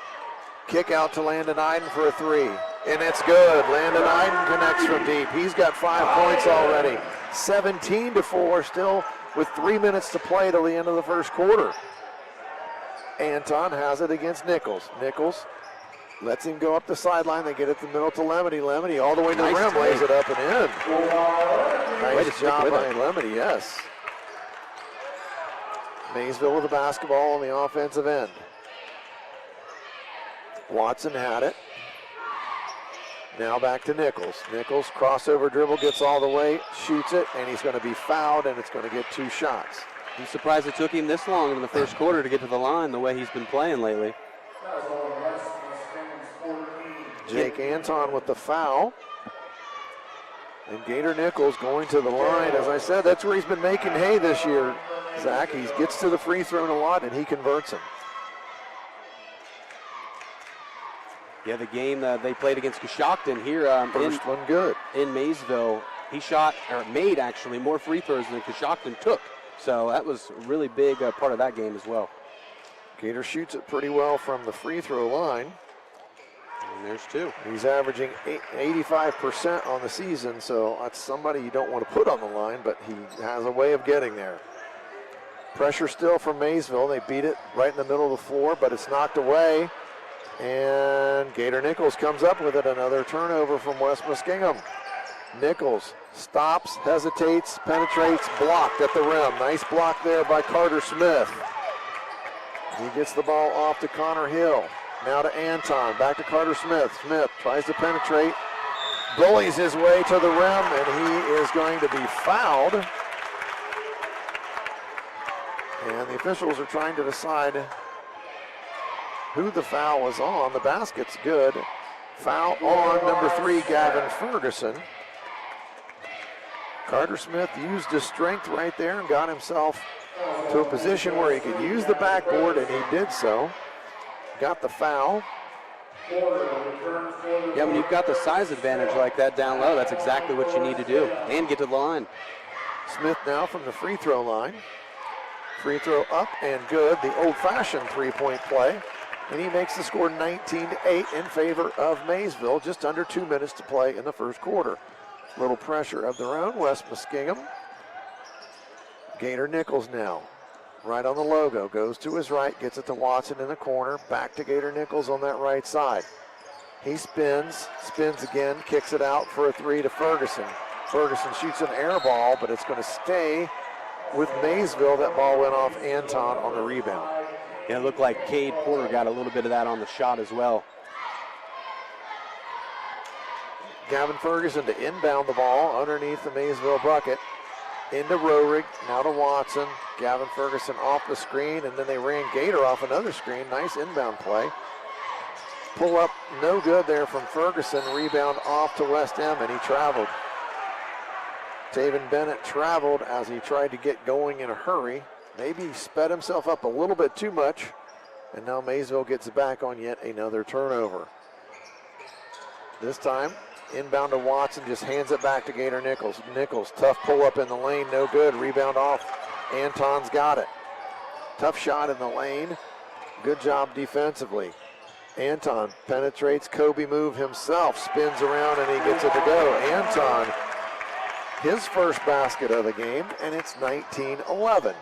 Kick out to Landon Iden for a three, and it's good. Landon Iden connects from deep. He's got 5 points already. 17-4, still with 3 minutes to play till the end of the first quarter. Anton has it against Nichols. Nichols lets him go up the sideline. They get it to the middle to Lemony. Lemony all the way to the rim, lays it up and in. Nice job by Lemony, yes. Maysville with the basketball on the offensive end. Watson had it. Now back to Nichols. Nichols, crossover dribble, gets all the way, shoots it, and he's going to be fouled, and it's going to get 2 shots. I'm surprised it took him this long in the first quarter to get to the line the way he's been playing lately. Jake Anton with the foul. And Gator Nichols going to the line. As I said, that's where he's been making hay this year, Zach. He gets to the free throw a lot, and he converts them. Yeah, the game they played against Coshocton here First one good. In Maysville, he shot, or made actually, more free throws than Coshocton took. So that was a really big part of that game as well. Gator shoots it pretty well from the free throw line. And there's 2. He's averaging 85% on the season, so that's somebody you don't want to put on the line, but he has a way of getting there. Pressure still from Maysville. They beat it right in the middle of the floor, but it's knocked away. And Gator Nichols comes up with it. Another turnover from West Muskingum. Nichols stops, hesitates, penetrates, blocked at the rim. Nice block there by Carter Smith. He gets the ball off to Connor Hill. Now to Anton, back to Carter Smith. Smith tries to penetrate, bullies his way to the rim, and he is going to be fouled. And the officials are trying to decide who the foul was on. The basket's good. Foul on number 3, Gavin Ferguson. Carter Smith used his strength right there and got himself to a position where he could use the backboard, and he did so. Got the foul. Yeah, when you've got the size advantage like that down low, that's exactly what you need to do, and get to the line. Smith now from the free throw line. Free throw up and good, the old-fashioned three-point play. And he makes the score 19-8 in favor of Maysville. Just under 2 minutes to play in the first quarter. Little pressure of their own, West Muskingum. Gator Nichols now, right on the logo, goes to his right, gets it to Watson in the corner, back to Gator Nichols on that right side. He spins again, kicks it out for a 3 to Ferguson. Ferguson shoots an air ball, but it's going to stay with Maysville. That ball went off Anton on the rebound. Yeah, it looked like Cade Porter got a little bit of that on the shot as well. Gavin Ferguson to inbound the ball underneath the Maysville bucket. Into Roerig, now to Watson. Gavin Ferguson off the screen, and then they ran Gator off another screen. Nice inbound play. Pull up, no good there from Ferguson. Rebound off to West M, and he traveled. Taven Bennett traveled as he tried to get going in a hurry. Maybe he sped himself up a little bit too much, and now Maysville gets back on yet another turnover. This time, inbound to Watson, just hands it back to Gator Nichols. Nichols, tough pull up in the lane, no good. Rebound off. Anton's got it. Tough shot in the lane. Good job defensively. Anton penetrates, Kobe move himself, spins around, and he gets it to go. Anton, his first basket of the game, and it's 19-11.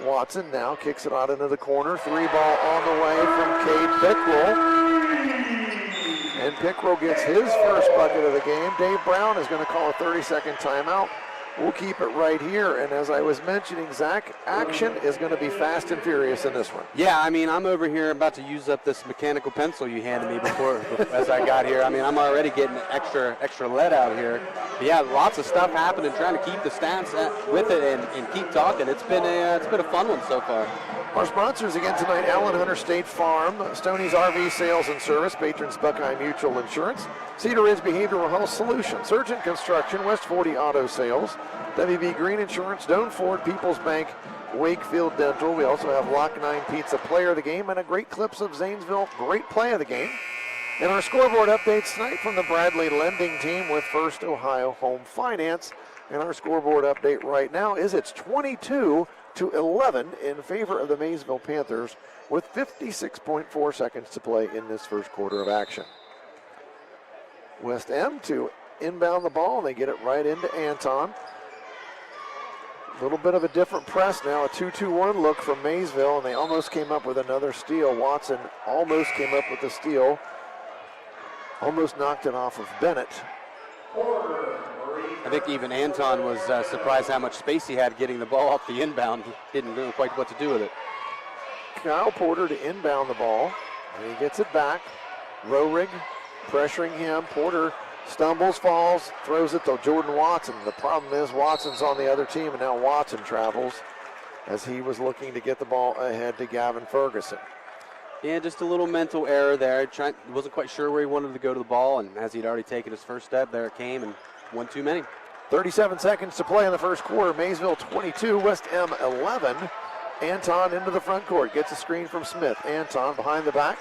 Watson now kicks it out into the corner. 3-ball on the way from Cade Pickrell. And Pickrell gets his first bucket of the game. Dave Brown is going to call a 30-second timeout. We'll keep it right here. And as I was mentioning, Zach, action is going to be fast and furious in this one. Yeah, I mean, I'm over here about to use up this mechanical pencil you handed me before as I got here. I mean, I'm already getting extra lead out here. But yeah, lots of stuff happening, trying to keep the stats with it and keep talking. It's been a fun one so far. Our sponsors again tonight, Allen Hunter State Farm, Stoney's RV Sales and Service, Patrons Buckeye Mutual Insurance, Cedar Ridge Behavioral Health Solutions, Surgeon Construction, West 40 Auto Sales, WB Green Insurance, Doan Ford, People's Bank, Wakefield Dental. We also have Lock 9 Pizza Player of the Game and a great clips of Zanesville, great play of the game. And our scoreboard updates tonight from the Bradley Lending Team with First Ohio Home Finance. And our scoreboard update right now is it's 22-11 in favor of the Maysville Panthers with 56.4 seconds to play in this first quarter of action. West M to inbound the ball, and they get it right into Anton. A little bit of a different press now, a 2-2-1 look from Maysville, and they almost came up with another steal. Watson almost came up with the steal, almost knocked it off of Bennett. I think even Anton was surprised how much space he had getting the ball off the inbound. He didn't know quite what to do with it. Kyle Porter to inbound the ball, and he gets it back. Roerig pressuring him. Porter stumbles, falls, throws it to Jordan Watson. The problem is Watson's on the other team, and now Watson travels as he was looking to get the ball ahead to Gavin Ferguson. Yeah, just a little mental error there. Wasn't quite sure where he wanted to go to the ball, and as he'd already taken his first step, there it came, and one too many. 37 seconds to play in the first quarter. Maysville 22, West M 11. Anton into the front court, gets a screen from Smith. Anton behind the back,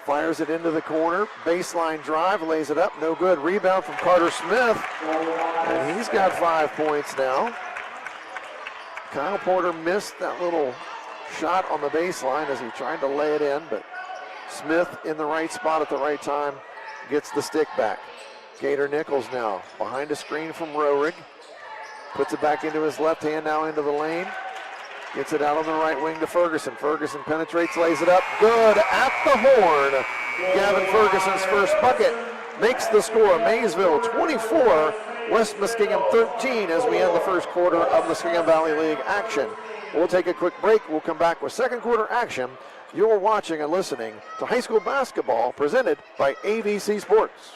fires it into the corner. Baseline drive, lays it up, no good. Rebound from Carter Smith, and he's got 5 points now. Kyle Porter missed that little shot on the baseline as he tried to lay it in, but Smith in the right spot at the right time gets the stick back. Gator Nichols now behind a screen from Roerig. Puts it back into his left hand, now into the lane. Gets it out on the right wing to Ferguson. Ferguson penetrates, lays it up. Good at the horn. Gavin Ferguson's first bucket makes the score. Maysville 24, West Muskingum 13 as we end the first quarter of Muskingum Valley League action We'll take a quick break. We'll come back with second quarter action. You're watching and listening to high school basketball presented by AVC Sports.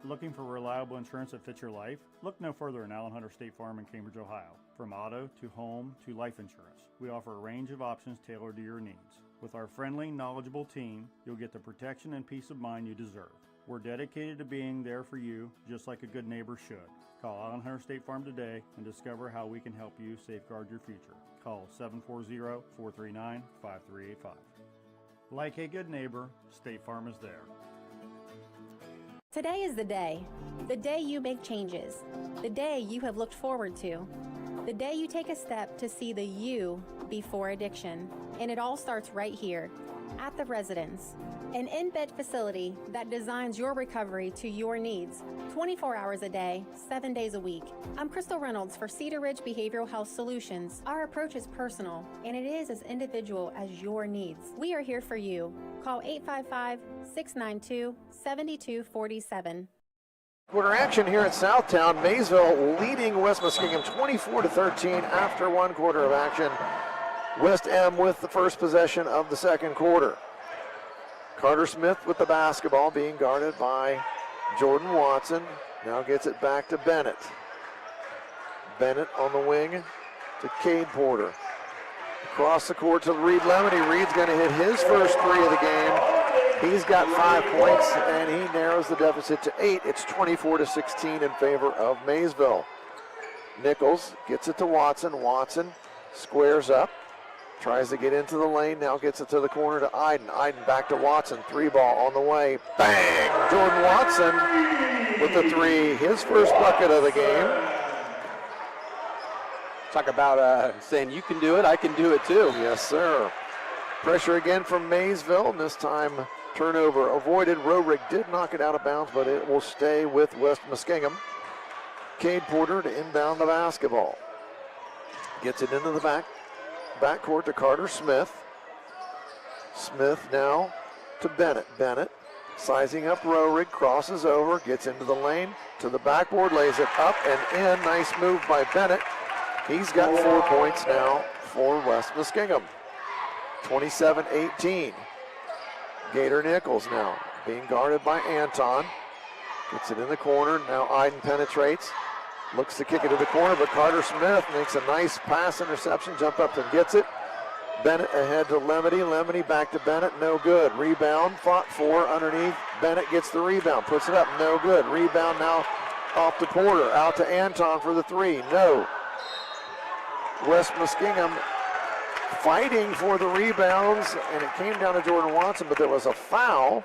Looking for reliable insurance that fits your life? Look no further than Allen Hunter State Farm in Cambridge, Ohio. From auto to home to life insurance, we offer a range of options tailored to your needs. With our friendly, knowledgeable team, you'll get the protection and peace of mind you deserve. We're dedicated to being there for you, just like a good neighbor should. Call Allen Hunter State Farm today and discover how we can help you safeguard your future. Call 740-439-5385. Like a good neighbor, State Farm is there. Today is the day you make changes, the day you have looked forward to, the day you take a step to see the you before addiction. And it all starts right here at the Residence, an in-bed facility that designs your recovery to your needs, 24 hours a day, 7 days a week. I'm Crystal Reynolds for Cedar Ridge Behavioral Health Solutions. Our approach is personal, and it is as individual as your needs. We are here for you. Call 855-692-7247. Quarter action here at Southtown. Maysville leading West Muskingum 24-13 after one quarter of action. West M with the first possession of the second quarter. Carter Smith with the basketball, being guarded by Jordan Watson. Now gets it back to Bennett. Bennett on the wing to Cade Porter. Across the court to Reed Lemony. Reed's going to hit his first three of the game. He's got 5 points, and he narrows the deficit to 8. It's 24-16 in favor of Maysville. Nichols gets it to Watson. Watson squares up. Tries to get into the lane, now gets it to the corner to Iden. Iden back to Watson, three ball on the way. Bang! Jordan Watson with the three, his first bucket of the game. Talk about saying you can do it, I can do it too. Yes, sir. Pressure again from Maysville, and this time turnover avoided. Roerick did knock it out of bounds, but it will stay with West Muskingum. Cade Porter to inbound the basketball. Gets it into the backcourt to Carter Smith. Smith now to Bennett. Bennett sizing up Roerick, crosses over, gets into the lane, to the backboard, lays it up and in. Nice move by Bennett. He's got 4 points now for West Muskingum. 27-18. Gator Nichols now being guarded by Anton. Gets it in the corner. Now Iden penetrates. Looks to kick it to the corner, but Carter Smith makes a nice pass interception, jump up and gets it. Bennett ahead to Lemony. Lemony back to Bennett, no good. Rebound, fought for underneath. Bennett gets the rebound, puts it up, no good. Rebound now off to Porter, out to Anton for the three, no. West Muskingum fighting for the rebounds, and it came down to Jordan Watson, but there was a foul.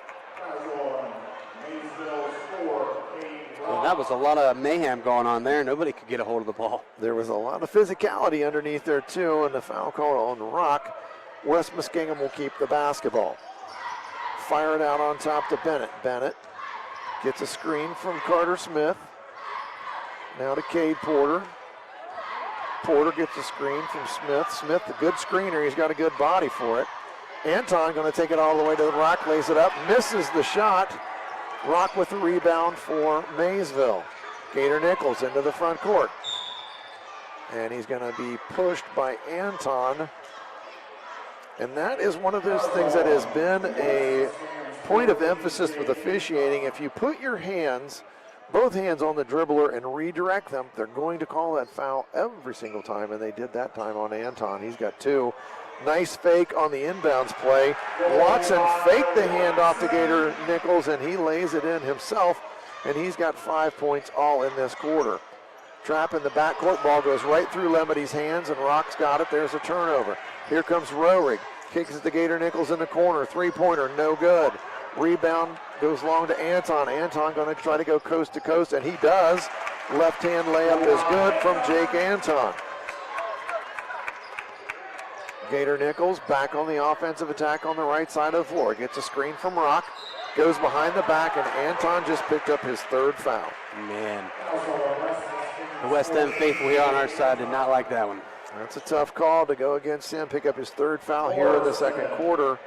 Well, that was a lot of mayhem going on there. Nobody could get a hold of the ball. There was a lot of physicality underneath there too, and the foul call on Rock. West Muskingum will keep the basketball. Fire it out on top to Bennett. Bennett gets a screen from Carter Smith. Now to Cade Porter. Porter gets a screen from Smith. Smith, the good screener, he's got a good body for it. Anton going to take it all the way to the Rock, lays it up, misses the shot. Rock with the rebound for Maysville. Gator Nichols into the front court. And he's going to be pushed by Anton. And that is one of those things that has been a point of emphasis with officiating. If you put your hands, both hands on the dribbler and redirect them, they're going to call that foul every single time, and they did that time on Anton. He's got two. Nice fake on the inbounds play. Watson faked the handoff to Gator Nichols, and he lays it in himself, and he's got 5 points all in this quarter. Trap in the backcourt, ball goes right through Lemony's hands, and Rock's got it. There's a turnover. Here comes Roerick. Kicks it to Gator Nichols in the corner. Three-pointer, no good. Rebound goes long to Anton. Anton going to try to go coast to coast, and he does. Left-hand layup is good from Jake Anton. Gator Nichols back on the offensive attack on the right side of the floor. Gets a screen from Rock, goes behind the back, and Anton just picked up his third foul. Man, the West End faithful here on our side did not like that one. That's a tough call to go against him, pick up his third foul here in the second quarter.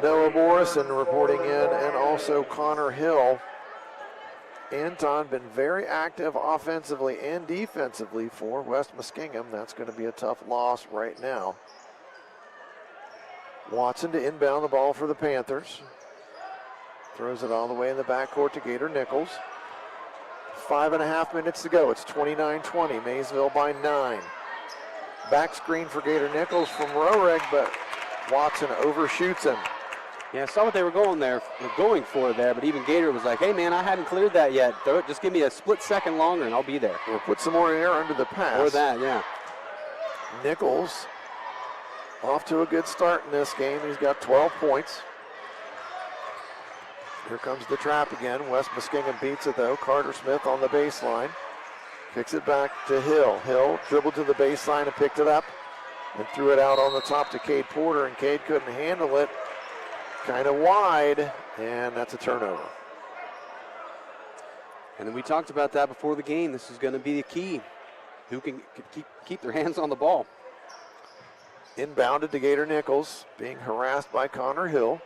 Noah Morrison reporting in, and also Connor Hill. Anton been very active offensively and defensively for West Muskingum. That's going to be a tough loss right now. Watson to inbound the ball for the Panthers. Throws it all the way in the backcourt to Gator Nichols. 5.5 minutes to go. It's 29-20. Maysville by 9. Back screen for Gator Nichols from Roehrig, but Watson overshoots him. Yeah, I saw what they were going for there, but even Gator was like, hey man, I haven't cleared that yet. Just give me a split second longer and I'll be there. We'll put some more air under the pass. Or that, yeah. Nichols off to a good start in this game. He's got 12 points. Here comes the trap again. West Muskingum beats it though. Carter Smith on the baseline. Kicks it back to Hill. Hill dribbled to the baseline and picked it up and threw it out on the top to Cade Porter, and Cade couldn't handle it. Kind of wide, and that's a turnover. And then we talked about that before the game. This is going to be the key. Who can keep their hands on the ball? Inbounded to Gator Nichols, being harassed by Connor Hill.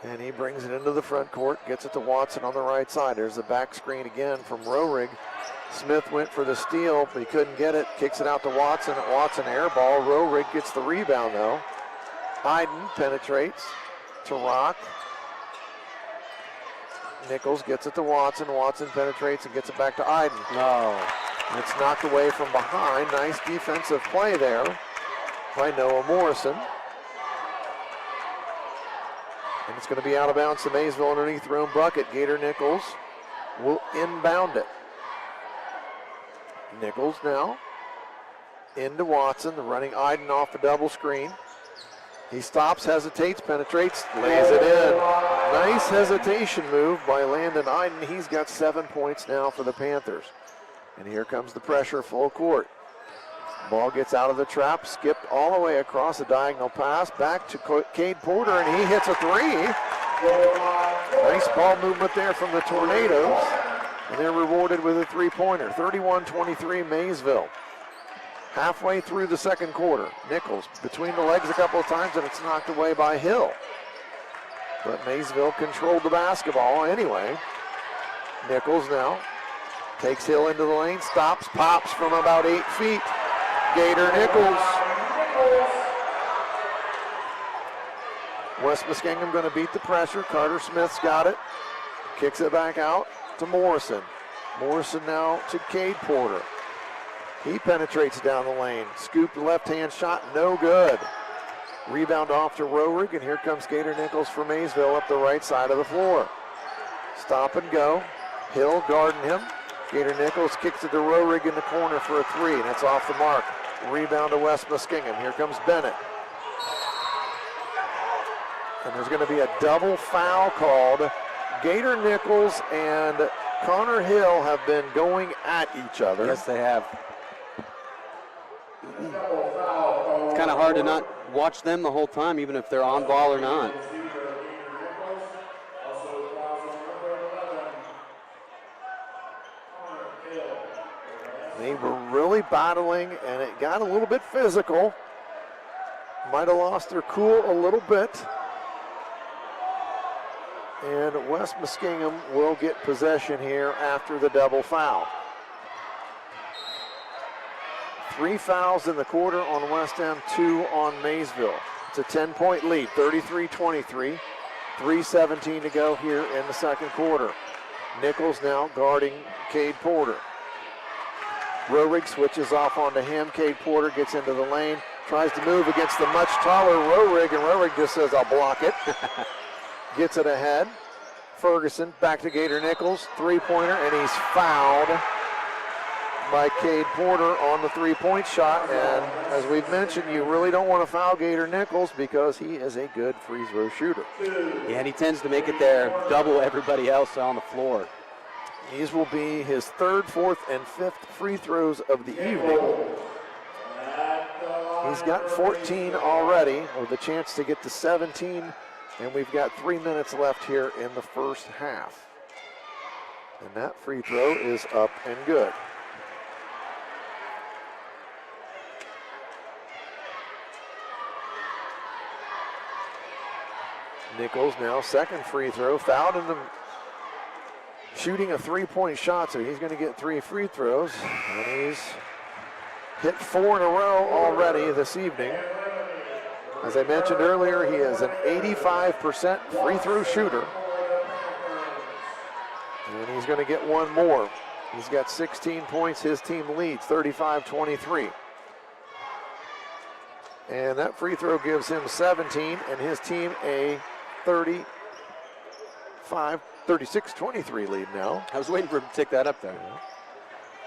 And he brings it into the front court, gets it to Watson on the right side. There's the back screen again from Roehrig. Smith went for the steal, but he couldn't get it. Kicks it out to Watson. Watson air ball. Roehrig gets the rebound though. Iden penetrates to Rock. Nichols gets it to Watson. Watson penetrates and gets it back to Iden. No. It's knocked away from behind. Nice defensive play there by Noah Morrison. And it's going to be out of bounds to Maysville underneath their own bucket. Gator Nichols will inbound it. Nichols now into Watson. The running Iden off a double screen. He stops, hesitates, penetrates, lays it in. Nice hesitation move by Landon Iden. He's got 7 points now for the Panthers. And here comes the pressure full court. Ball gets out of the trap, skipped all the way across a diagonal pass, back to Cade Porter, and he hits a three. Nice ball movement there from the Tornadoes. And they're rewarded with a three-pointer. 31-23 Maysville. Halfway through the second quarter. Nichols between the legs a couple of times, and it's knocked away by Hill. But Maysville controlled the basketball anyway. Nichols now takes Hill into the lane, stops, pops from about 8 feet. Gator Nichols. West Muskingum going to beat the pressure. Carter Smith's got it. Kicks it back out to Morrison. Morrison now to Cade Porter. He penetrates down the lane. Scooped left-hand shot, no good. Rebound off to Roehrig, and here comes Gator Nichols for Maysville up the right side of the floor. Stop and go. Hill guarding him. Gator Nichols kicks it to Roehrig in the corner for a three, and it's off the mark. Rebound to West Muskingum. Here comes Bennett. And there's going to be a double foul called. Gator Nichols and Connor Hill have been going at each other. Yes, they have. It's kind of hard to not watch them the whole time, even if they're on ball or not. They were really battling, and it got a little bit physical. Might have lost their cool a little bit. And West Muskingum will get possession here after the double foul. 3 fouls in the quarter on West End, 2 on Maysville. It's a 10-point lead, 33-23. 3:17 to go here in the second quarter. Nichols now guarding Cade Porter. Roehrig switches off onto him. Cade Porter gets into the lane, tries to move against the much taller Roehrig, and Roehrig just says, I'll block it. Gets it ahead. Ferguson back to Gator Nichols, three-pointer, and he's fouled by Cade Porter on the three-point shot. And as we've mentioned, you really don't want to foul Gator Nichols because he is a good free throw shooter. Yeah, and he tends to make it there, double everybody else on the floor. These will be his third, fourth, and fifth free throws of the evening. He's got 14 already, with a chance to get to 17, and we've got 3 minutes left here in the first half. And that free throw is up and good. Nichols now second free throw, fouled in the shooting a three-point shot, so he's going to get 3 free throws. And he's hit 4 in a row already this evening. As I mentioned earlier, he is an 85% free throw shooter. And he's going to get one more. He's got 16 points. His team leads 35-23. And that free throw gives him 17 and his team a 36-23 lead now. I was waiting for him to tick that up there.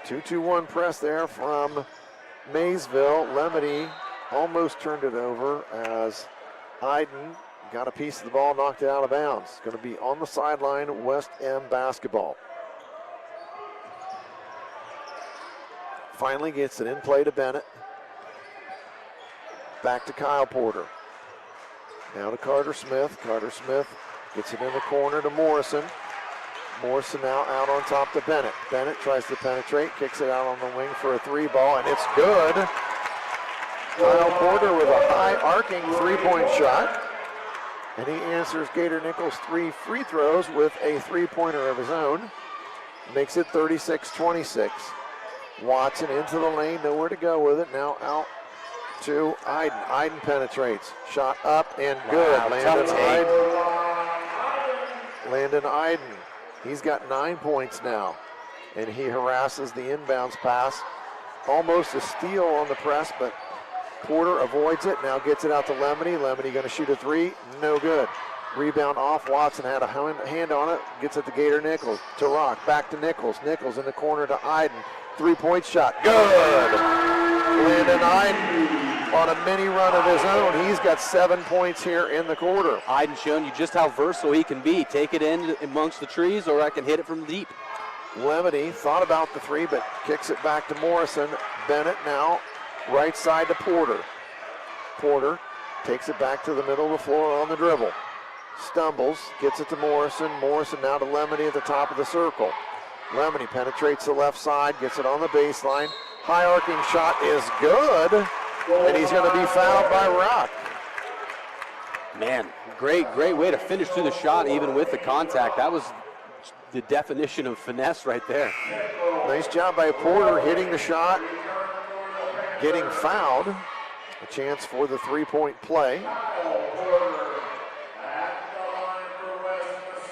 2-2-1 press there from Maysville. Lemony almost turned it over as Iden got a piece of the ball, knocked it out of bounds. It's going to be on the sideline, West M basketball. Finally gets it in play to Bennett. Back to Kyle Porter. Now to Carter Smith. Carter Smith gets it in the corner to Morrison. Morrison now out on top to Bennett. Bennett tries to penetrate, kicks it out on the wing for a 3 ball, and it's good. Kyle Porter with a high arcing 3-point shot. And he answers Gator Nichols' 3 free throws with a 3-pointer of his own. Makes it 36-26. Watson into the lane, nowhere to go with it. Now out to Iden. Iden penetrates. Shot up and good. Wow, Landon Iden. He's got 9 points now. And he harasses the inbounds pass. Almost a steal on the press, but Porter avoids it. Now gets it out to Lemony. Lemony going to shoot a 3. No good. Rebound off. Watson had a hand on it. Gets it to Gator Nichols. To Rock. Back to Nichols. Nichols in the corner to Iden. 3-point shot. Good. Landon Iden on a mini run of his own. He's got 7 points here in the quarter. Iden showing you just how versatile he can be. Take it in amongst the trees, or I can hit it from deep. Lemony thought about the 3, but kicks it back to Morrison. Bennett now right side to Porter. Porter takes it back to the middle of the floor on the dribble. Stumbles, gets it to Morrison. Morrison now to Lemony at the top of the circle. Lemony penetrates the left side, gets it on the baseline. High arcing shot is good, and he's going to be fouled by Rock. Man, great way to finish through the shot, even with the contact. That was the definition of finesse right there. Nice job by Porter hitting the shot, getting fouled. A chance for the 3-point play.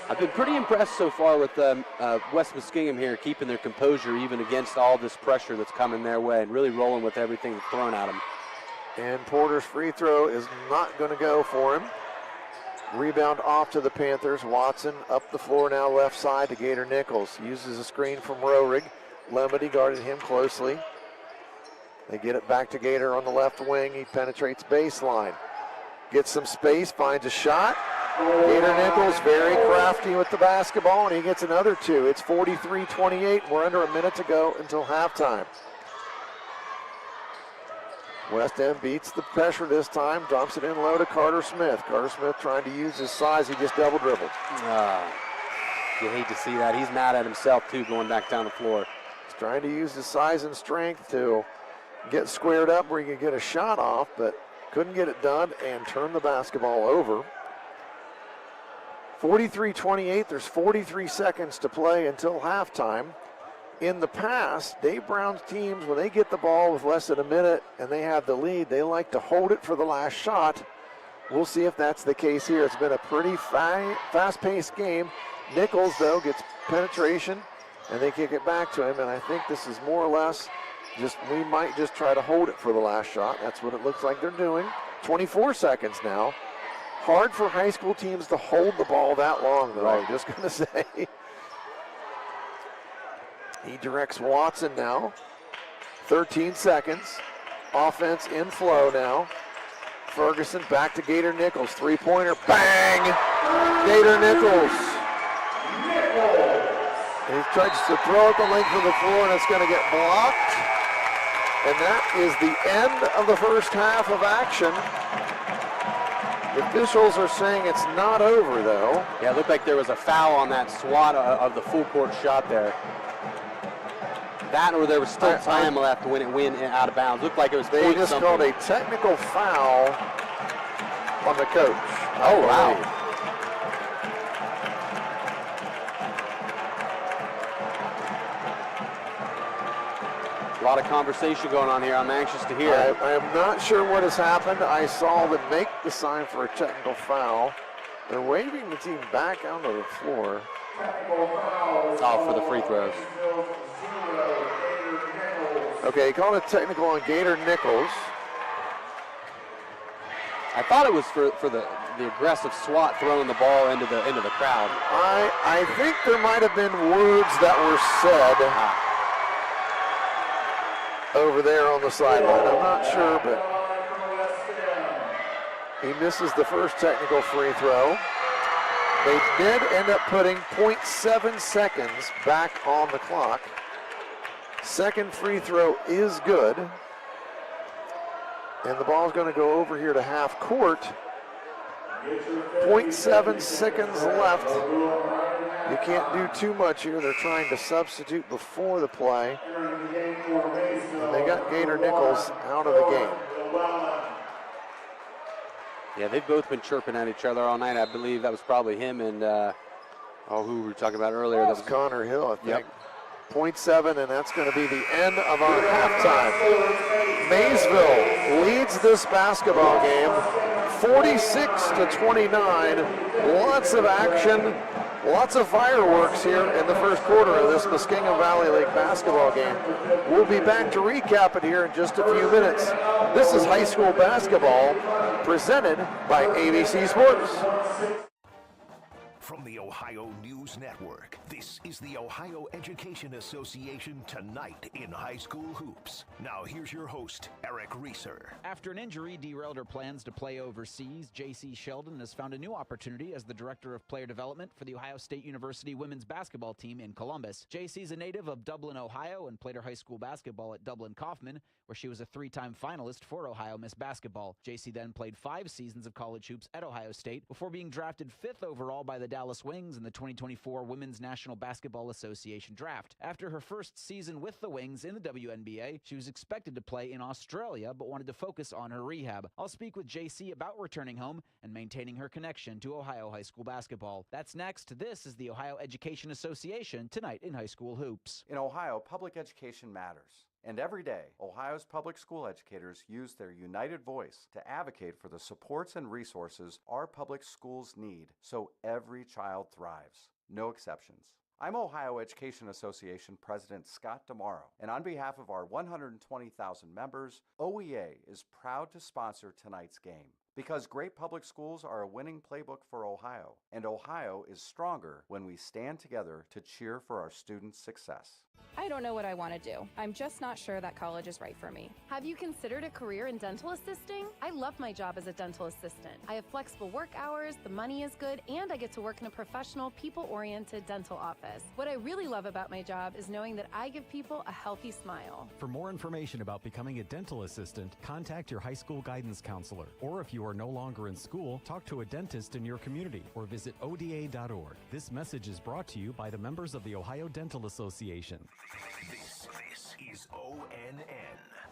I've been pretty impressed so far with West Muskingum here, keeping their composure even against all this pressure that's coming their way and really rolling with everything that's thrown at them. And Porter's free throw is not going to go for him. Rebound off to the Panthers. Watson up the floor now left side to Gator Nichols. Uses a screen from Roerig. Lemony guarded him closely. They get it back to Gator on the left wing. He penetrates baseline. Gets some space, finds a shot. Gator Nichols very crafty with the basketball, and he gets another 2. It's 43-28. We're under a minute to go until halftime. West End beats the pressure this time, dumps it in low to Carter Smith. Carter Smith trying to use his size. He just double dribbled. You hate to see that. He's mad at himself, too, going back down the floor. He's trying to use his size and strength to get squared up where he can get a shot off, but couldn't get it done and turn the basketball over. 43-28, there's 43 seconds to play until halftime. In the past, Dave Brown's teams, when they get the ball with less than a minute and they have the lead, they like to hold it for the last shot. We'll see if that's the case here. It's been a pretty fast-paced game. Nichols, though, gets penetration, and they kick it back to him, and I think this is more or less we might just try to hold it for the last shot. That's what it looks like they're doing. 24 seconds now. Hard for high school teams to hold the ball that long, though, I'm just going to say. He directs Watson now. 13 seconds. Offense in flow now. Ferguson back to Gator Nichols. 3-pointer. Bang! Gator Nichols. He tries to throw it the length of the floor, and it's going to get blocked. And that is the end of the first half of action. The officials are saying it's not over, though. Yeah, it looked like there was a foul on that swat of the full court shot there. That, or there was still time left when it went out of bounds. Looked like it was They just called a technical foul on the coach. Oh, wow. A lot of conversation going on here. I'm anxious to hear. I am not sure what has happened. I saw them make the sign for a technical foul. They're waving the team back onto the floor. It's all for the free throws. Okay, he called it technical on Gator Nichols. I thought it was for the aggressive swat throwing the ball into the crowd. I think there might have been words that were said over there on the sideline. I'm not sure, but he misses the first technical free throw. They did end up putting 0.7 seconds back on the clock. Second free throw is good. And the ball's going to go over here to half court. 0.7 seconds left. You can't do too much here. They're trying to substitute before the play. And they got Gator Nichols out of the game. Yeah, they've both been chirping at each other all night. I believe that was probably him and who we were talking about earlier. That was Connor Hill, I think. Yep. 0.7, and that's going to be the end of our halftime. Maysville leads this basketball game 46-29. Lots of action, lots of fireworks here in the first quarter of this Muskingum Valley League basketball game. We'll be back to recap it here in just a few minutes. This is high school basketball presented by AVC Sports. From the Ohio News Network, this is the Ohio Education Association Tonight in High School Hoops. Now here's your host, Eric Reeser. After an injury derailed her plans to play overseas, J.C. Sheldon has found a new opportunity as the Director of Player Development for the Ohio State University women's basketball team in Columbus. J.C.'s a native of Dublin, Ohio, and played her high school basketball at Dublin Kaufman, where she was a three-time finalist for Ohio Miss Basketball. J.C. then played 5 seasons of college hoops at Ohio State before being drafted 5th overall by the Dallas Wings in the 2024 Women's National Basketball Association Draft. After her first season with the Wings in the WNBA, she was expected to play in Australia but wanted to focus on her rehab. I'll speak with JC about returning home and maintaining her connection to Ohio high school basketball. That's next. This is the Ohio Education Association Tonight in High School Hoops. In Ohio, public education matters. And every day, Ohio's public school educators use their united voice to advocate for the supports and resources our public schools need so every child thrives. No exceptions. I'm Ohio Education Association President Scott Demaro, and on behalf of our 120,000 members, OEA is proud to sponsor tonight's game. Because great public schools are a winning playbook for Ohio, and Ohio is stronger when we stand together to cheer for our students' success. I don't know what I want to do. I'm just not sure that college is right for me. Have you considered a career in dental assisting? I love my job as a dental assistant. I have flexible work hours, the money is good, and I get to work in a professional, people-oriented dental office. What I really love about my job is knowing that I give people a healthy smile. For more information about becoming a dental assistant, contact your high school guidance counselor. Or if you are no longer in school, talk to a dentist in your community or visit ODA.org. This message is brought to you by the members of the Ohio Dental Association. This is ONN.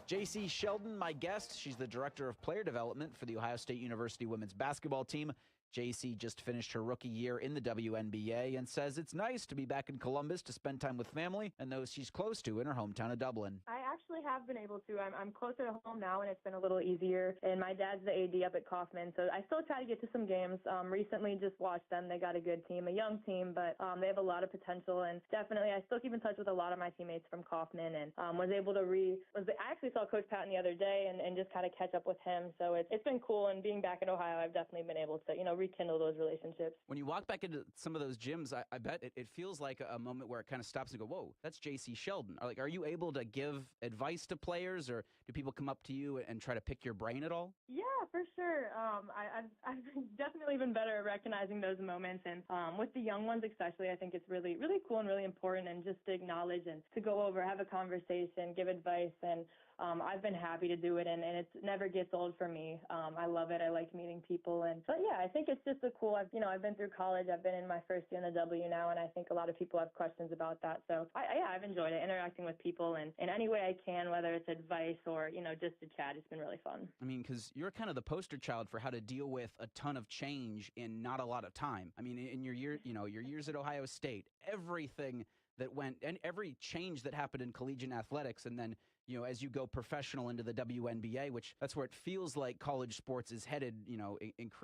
J.C. Sheldon, my guest. She's the Director of Player Development for the Ohio State University women's basketball team. J.C. just finished her rookie year in the WNBA and says it's nice to be back in Columbus to spend time with family and those she's close to in her hometown of Dublin. I actually have been able to. I'm closer to home now, and it's been a little easier. And my dad's the AD up at Kaufman, so I still try to get to some games. Recently just watched them. They got a good team, a young team, but they have a lot of potential. And definitely, I still keep in touch with a lot of my teammates from Kaufman, and was able to I actually saw Coach Patton the other day and just kind of catch up with him. So it's been cool. And being back in Ohio, I've definitely been able to, rekindle those relationships. When you walk back into some of those gyms, I bet it feels like a moment where it kind of stops and go, whoa, that's J.C. Sheldon. Are you able to give advice to players, or do people come up to you and try to pick your brain at all? Yeah, for sure. I've definitely been better at recognizing those moments, and with the young ones especially, I think it's really, really cool and really important, and just to acknowledge and to go over, have a conversation, give advice, and I've been happy to do it, and it never gets old for me. I love it. I like meeting people, but yeah, I think it's just a cool. I've been through college. I've been in my first year in the W now, and I think a lot of people have questions about that. So I've enjoyed it, interacting with people, and in any way I can, whether it's advice or just to chat. It's been really fun. I mean, because you're kind of the poster child for how to deal with a ton of change in not a lot of time. I mean, in your years at Ohio State, everything that went, and every change that happened in collegiate athletics, and then, you know, as you go professional into the WNBA, which that's where it feels like college sports is headed, you know,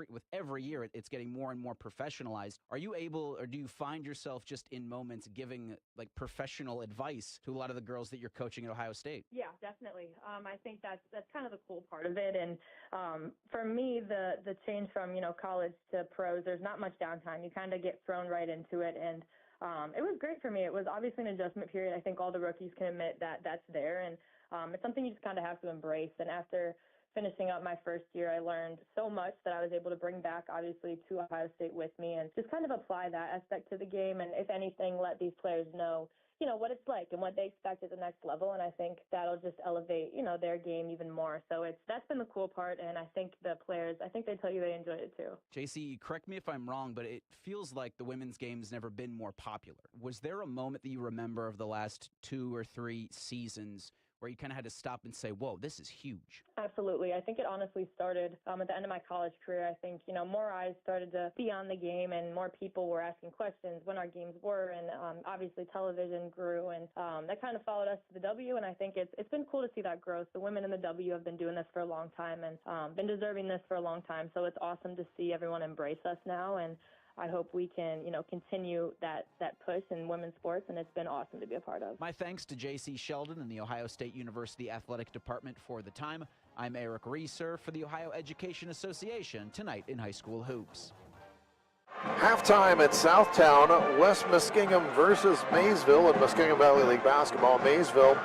with every year, it's getting more and more professionalized. Are you able, or do you find yourself just in moments giving like professional advice to a lot of the girls that you're coaching at Ohio State? Yeah, definitely. I think that's kind of the cool part of it. And for me, the change from, you know, college to pros, there's not much downtime. You kind of get thrown right into it. And it was great for me. It was obviously an adjustment period. I think all the rookies can admit that that's there. And it's something you just kind of have to embrace. And after finishing up my first year, I learned so much that I was able to bring back, obviously, to Ohio State with me and just kind of apply that aspect to the game. And if anything, let these players know, you know, what it's like and what they expect at the next level. And I think that'll just elevate, you know, their game even more. So that's been the cool part. And I think the players, I think they tell you they enjoyed it too. JC, correct me if I'm wrong, but it feels like the women's game's never been more popular. Was there a moment that you remember of the last 2 or 3 seasons where you kind of had to stop and say, whoa, this is huge? Absolutely. I think it honestly started at the end of my college career. I think, you know, more eyes started to be on the game and more people were asking questions when our games were. And obviously television grew and that kind of followed us to the W. And I think it's been cool to see that growth. The women in the W have been doing this for a long time and been deserving this for a long time. So it's awesome to see everyone embrace us now. And I hope we can, you know, continue that push in women's sports, and it's been awesome to be a part of. My thanks to J.C. Sheldon and the Ohio State University Athletic Department for the time. I'm Eric Reeser for the Ohio Education Association, tonight in High School Hoops. Halftime at Southtown, West Muskingum versus Maysville in Muskingum Valley League basketball. Maysville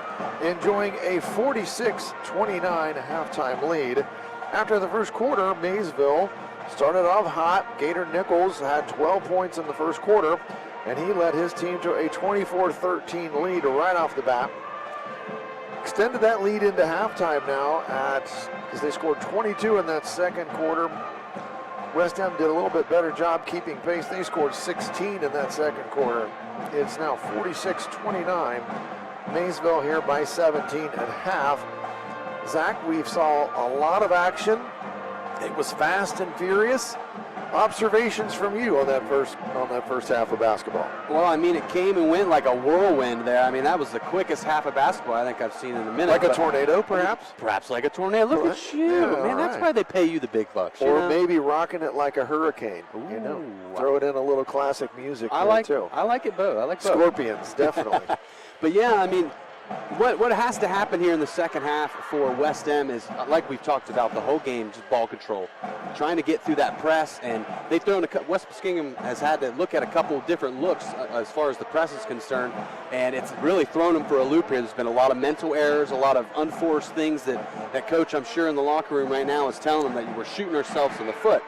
enjoying a 46-29 halftime lead. After the first quarter, Maysville started off hot. Gator Nichols had 12 points in the first quarter, and he led his team to a 24-13 lead right off the bat. Extended that lead into halftime now as they scored 22 in that second quarter. West Ham did a little bit better job keeping pace. They scored 16 in that second quarter. It's now 46-29. Maysville here by 17 at half. Zack, we saw a lot of action. It was fast and furious. Observations from you on that first half of basketball? Well, I mean, it came and went like a whirlwind there. I mean, that was the quickest half of basketball I think I've seen in a minute. Like a tornado, perhaps? Perhaps like a tornado. Look at you, yeah, man. That's why they pay you the big bucks. Or maybe rocking it like a hurricane. Ooh. You know, throw it in a little classic music I like too. I like it both. I like both. Scorpions, definitely. But yeah, I mean, what has to happen here in the second half for West Ham is, like we've talked about the whole game, just ball control. Trying to get through that press, and they've thrown West Muskingum has had to look at a couple of different looks as far as the press is concerned, and it's really thrown them for a loop here. There's been a lot of mental errors, a lot of unforced things that Coach, I'm sure, in the locker room right now is telling them that we're shooting ourselves in the foot.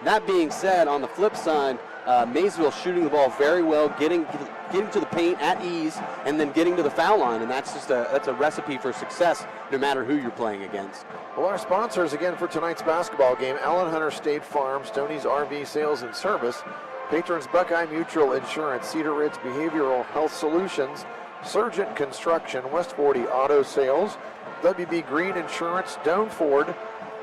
That being said, on the flip side, Maysville shooting the ball very well, getting to the paint at ease, and then getting to the foul line, and that's a recipe for success no matter who you're playing against. Well, our sponsors again for tonight's basketball game: Allen Hunter State Farm, Stoney's RV Sales and Service, Patrons Buckeye Mutual Insurance, Cedar Ridge Behavioral Health Solutions, Surgent Construction, West 40 Auto Sales, WB Green Insurance, Doan Ford,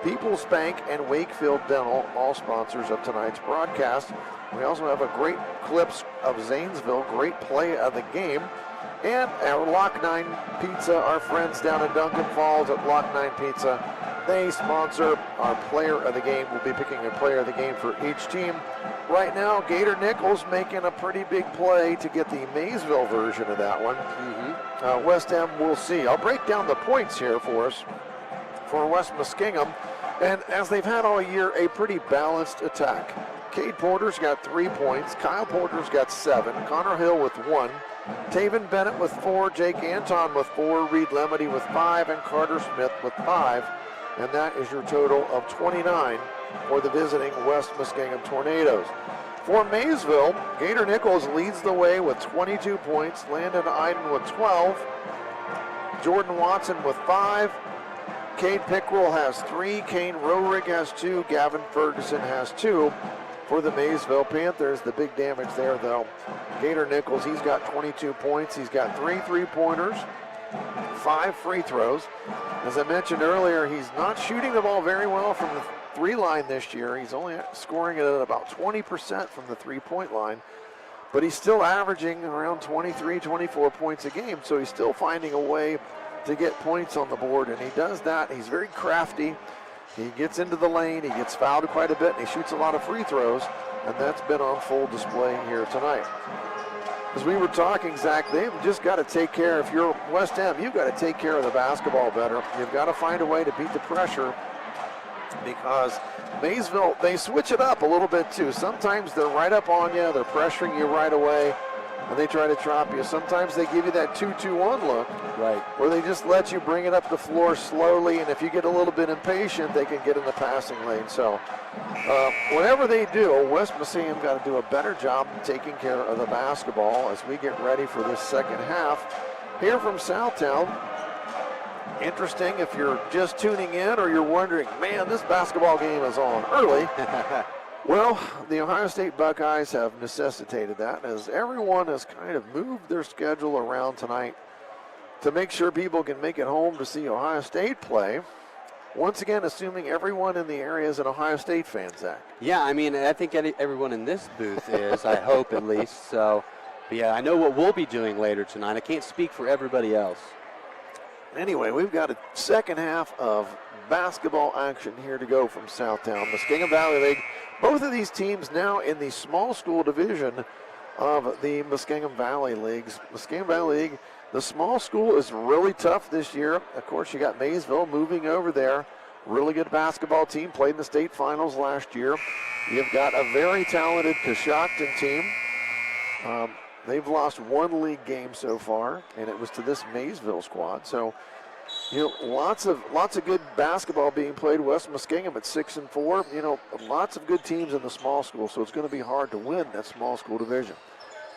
People's Bank, and Wakefield Dental, all sponsors of tonight's broadcast. We also have a great clips of Zanesville, great play of the game, and our Lock 9 Pizza, our friends down in Duncan Falls at Lock 9 Pizza. They sponsor our player of the game. We'll be picking a player of the game for each team. Right now, Gator Nichols making a pretty big play to get the Maysville version of that one. West Ham, we'll see. I'll break down the points here for us for West Muskingum. And as they've had all year, a pretty balanced attack. Cade Porter's got 3 points. Kyle Porter's got 7. Connor Hill with 1. Taven Bennett with 4. Jake Anton with 4. Reed Lemedy with 5. And Carter Smith with 5. And that is your total of 29 for the visiting West Muskingum Tornadoes. For Maysville, Gator Nichols leads the way with 22 points. Landon Iden with 12. Jordan Watson with 5. Cade Pickrell has 3. Kane Roerig has 2. Gavin Ferguson has 2. For the Maysville Panthers, the big damage there, though, Gator Nichols, he's got 22 points. He's got 3 three-pointers, 5 free throws. As I mentioned earlier, he's not shooting the ball very well from the 3 line this year. He's only scoring it at about 20% from the 3-point line. but he's still averaging around 23, 24 points a game, so he's still finding a way to get points on the board, and he does that. He's very crafty. He gets into the lane, he gets fouled quite a bit, and he shoots a lot of free throws, and that's been on full display here tonight. As we were talking, Zach, they've just got to take care, if you're West End, you've got to take care of the basketball better. You've got to find a way to beat the pressure, because Maysville, they switch it up a little bit too. Sometimes they're right up on you, they're pressuring you right away, and they try to trap you. Sometimes they give you that 2-2-1 look, right, where they just let you bring it up the floor slowly, and if you get a little bit impatient, they can get in the passing lane. So whatever they do, West Muskingum got to do a better job taking care of the basketball as we get ready for this second half. Here from Southtown, interesting if you're just tuning in or you're wondering, man, this basketball game is on early. Well, the Ohio State Buckeyes have necessitated that, as everyone has kind of moved their schedule around tonight to make sure people can make it home to see Ohio State play. Once again, assuming everyone in the area is an Ohio State fan, Zach. Yeah, I mean, I think everyone in this booth is, I hope at least. So, but yeah, I know what we'll be doing later tonight. I can't speak for everybody else. Anyway, we've got a second half of basketball action here to go from Southtown. Muskingum Valley League. Both of these teams now in the small school division of the Muskingum Valley Leagues. Muskingum Valley League, the small school is really tough this year. Of course, you got Maysville moving over there. Really good basketball team, played in the state finals last year. You've got a very talented Coshocton team. They've lost one league game so far, and it was to this Maysville squad. So, you know, lots of good basketball being played. West Muskingum at 6-4. You know, lots of good teams in the small school, so it's going to be hard to win that small school division.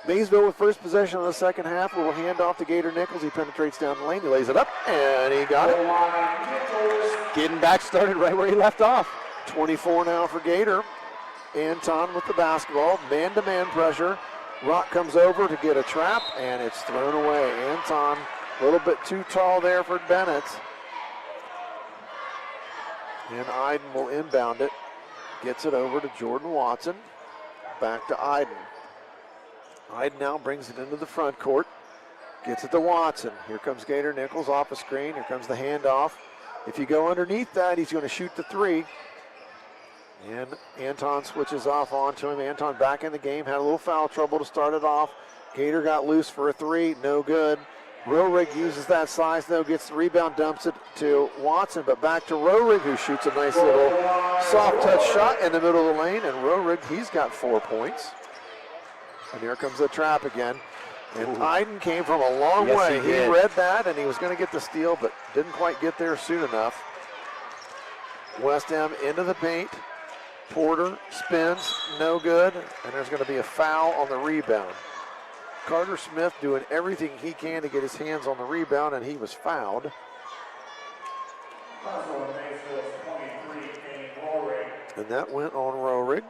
Maysville with first possession of the second half. Will hand off to Gator Nichols. He penetrates down the lane. He lays it up, and he got it. Getting back started right where he left off. 24 now for Gator. Anton with the basketball. Man-to-man pressure. Rock comes over to get a trap, and it's thrown away. Anton a little bit too tall there for Bennett. And Iden will inbound it. Gets it over to Jordan Watson. Back to Iden. Iden now brings it into the front court. Gets it to Watson. Here comes Gator Nichols off a screen. Here comes the handoff. If you go underneath that, he's going to shoot the three. And Anton switches off onto him. Anton back in the game. Had a little foul trouble to start it off. Gator got loose for a three. No good. Roehrig uses that size, though, gets the rebound, dumps it to Watson, but back to Roehrig, who shoots a nice little soft touch shot in the middle of the lane, and Roehrig, he's got 4 points. And here comes the trap again. And Iden came from a long way. He read that, and he was going to get the steal, but didn't quite get there soon enough. West Ham into the paint. Porter spins, no good, and there's going to be a foul on the rebound. Carter Smith doing everything he can to get his hands on the rebound, and he was fouled. And that went on Roehrig.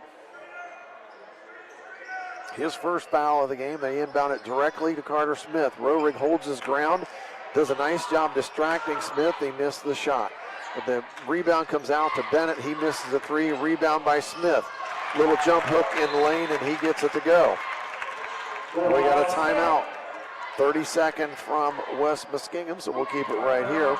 His first foul of the game. They inbound it directly to Carter Smith. Roehrig holds his ground, does a nice job distracting Smith. He missed the shot. But the rebound comes out to Bennett. He misses the three. Rebound by Smith. Little jump hook in the lane, and he gets it to go. We got a timeout. 30-second from West Muskingum, so we'll keep it right here.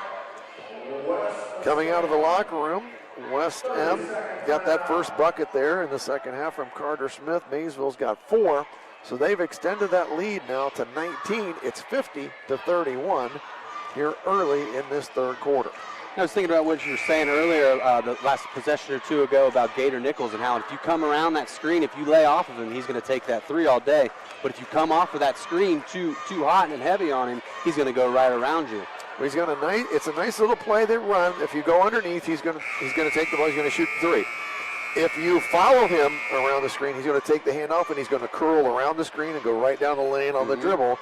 Coming out of the locker room, West M got that first bucket there in the second half from Carter Smith. Maysville's got 4, so they've extended that lead now to 19. It's 50-31 here early in this third quarter. I was thinking about what you were saying earlier, the last possession or two ago about Gator Nichols and how if you come around that screen, if you lay off of him, he's going to take that three all day. But if you come off of that screen too hot and heavy on him, he's going to go right around you. Well, he's got a nice. It's a nice little play they run. If you go underneath, he's going to take the ball. He's going to shoot the three. If you follow him around the screen, he's going to take the handoff and he's going to curl around the screen and go right down the lane on the dribble.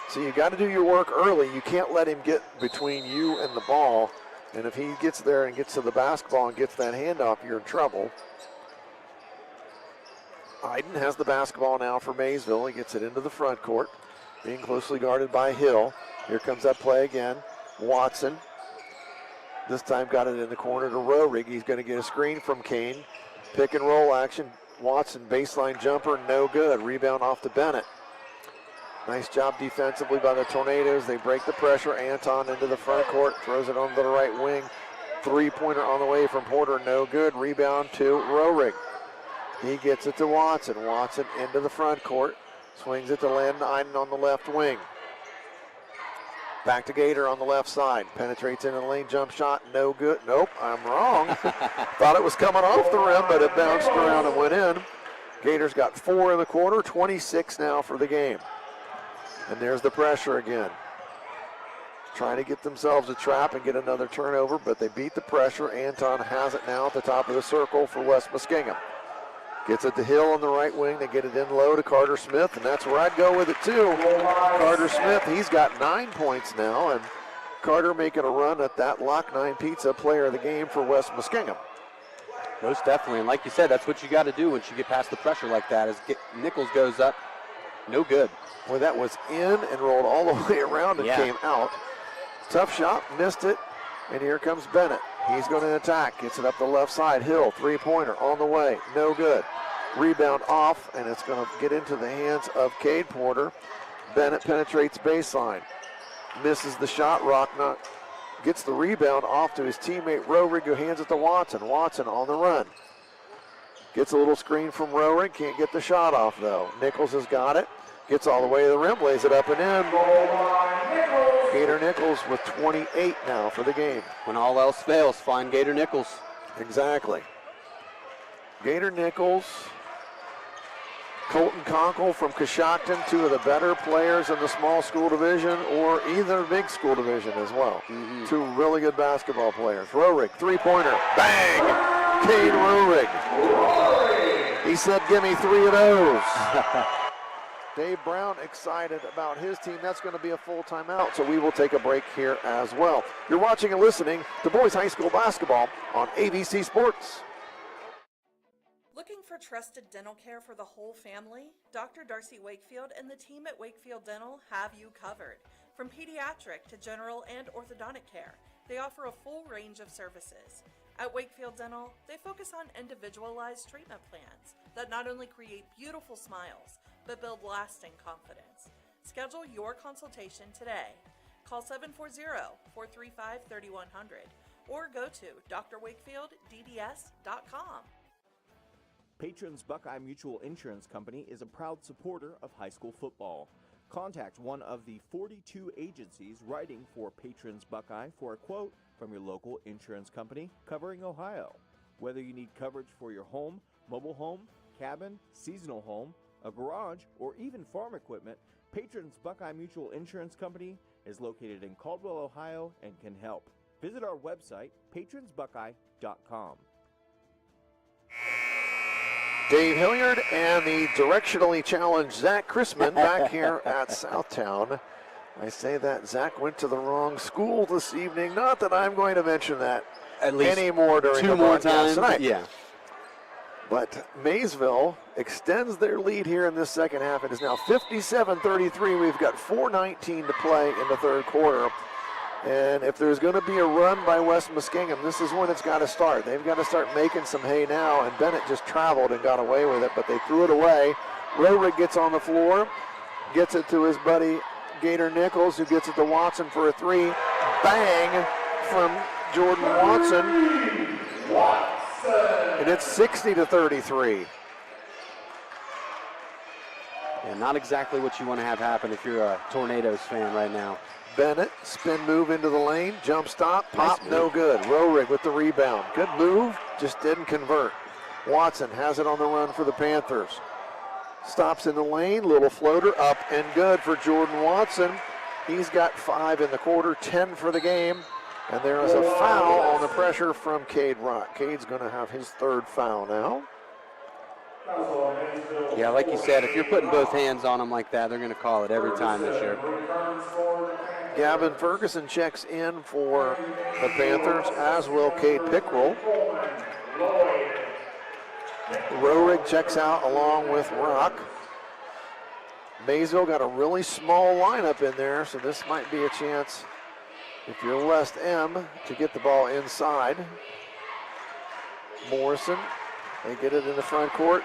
So you got to do your work early. You can't let him get between you and the ball. And if he gets there and gets to the basketball and gets that handoff, you're in trouble. Iden has the basketball now for Maysville. He gets it into the front court, being closely guarded by Hill. Here comes that play again. Watson. This time got it in the corner to Roehrig. He's going to get a screen from Kane. Pick and roll action. Watson baseline jumper, no good. Rebound off to Bennett. Nice job defensively by the Tornadoes. They break the pressure. Anton into the front court, throws it onto the right wing. Three-pointer on the way from Porter, no good. Rebound to Roehrig. He gets it to Watson. Watson into the front court. Swings it to Landon on the left wing. Back to Gator on the left side. Penetrates into the lane, jump shot, no good. Nope, I'm wrong. Thought it was coming off the rim, but it bounced around and went in. Gators got 4 in the quarter, 26 now for the game. And there's the pressure again. Trying to get themselves a trap and get another turnover, but they beat the pressure. Anton has it now at the top of the circle for West Muskingum. Gets it to Hill on the right wing. They get it in low to Carter Smith, and that's where I'd go with it too. Carter Smith, he's got 9 points now, and Carter making a run at that Lock 9 Pizza player of the game for West Muskingum. Most definitely, and like you said, that's what you got to do once you get past the pressure like that, is Nichols goes up, no good. Boy, that was in and rolled all the way around and came out. Tough shot, missed it, and here comes Bennett. He's going to attack, gets it up the left side. Hill, three-pointer on the way, no good. Rebound off, and it's going to get into the hands of Cade Porter. Bennett penetrates baseline, misses the shot. Rocknott gets the rebound off to his teammate Roehrig, who hands it to Watson. Watson on the run. Gets a little screen from Roehrig, can't get the shot off though. Nichols has got it, gets all the way to the rim, lays it up and in. Gator Nichols with 28 now for the game. When all else fails, find Gator Nichols. Exactly. Gator Nichols, Colton Conkle from Coshocton, 2 of the better players in the small school division or either big school division as well. 2 really good basketball players. Roehrig, three-pointer, bang! Cade Roehrig. He said, give me 3 of those. Dave Brown excited about his team. That's going to be a full timeout, so we will take a break here as well. You're watching and listening to Boys High School Basketball on AVC Sports. Looking for trusted dental care for the whole family? Dr. Darcy Wakefield and the team at Wakefield Dental have you covered. From pediatric to general and orthodontic care, they offer a full range of services. At Wakefield Dental, they focus on individualized treatment plans that not only create beautiful smiles, but build lasting confidence. Schedule your consultation today. Call 740-435-3100 or go to drwakefieldDDS.com. Patrons Buckeye Mutual Insurance Company is a proud supporter of high school football. Contact one of the 42 agencies writing for Patrons Buckeye for a quote from your local insurance company covering Ohio. Whether you need coverage for your home, mobile home, cabin, seasonal home, a garage, or even farm equipment, Patrons Buckeye Mutual Insurance Company is located in Caldwell, Ohio, and can help. Visit our website, patronsbuckeye.com. Dave Hilliard and the directionally challenged Zack Christman back here at Southtown. I say that Zack went to the wrong school this evening. Not that I'm going to mention that at least anymore during the broadcast tonight. Yeah. But Maysville extends their lead here in this second half. It is now 57-33. We've got 4:19 to play in the third quarter. And if there's going to be a run by West Muskingum, this is when it's got to start. They've got to start making some hay now, and Bennett just traveled and got away with it, but they threw it away. Roehrig gets on the floor, gets it to his buddy Gator Nichols, who gets it to Watson for a three. Bang from Jordan Watson. And it's 60-33. Yeah, not exactly what you want to have happen if you're a Tornadoes fan right now. Bennett, spin move into the lane, jump stop, pop, nice no good. Roehrig with the rebound. Good move, just didn't convert. Watson has it on the run for the Panthers. Stops in the lane, little floater, up and good for Jordan Watson. He's got 5 in the quarter, 10 for the game. And there is a foul on the pressure from Cade Rock. Cade's going to have his 3rd foul now. Yeah, like you said, if you're putting both hands on them like that, they're going to call it every time this year. Gavin Ferguson checks in for the Panthers, as will Cade Pickrell. Roehrig checks out along with Rock. Maysville got a really small lineup in there, so this might be a chance, if you're West M, to get the ball inside. Morrison, they get it in the front court.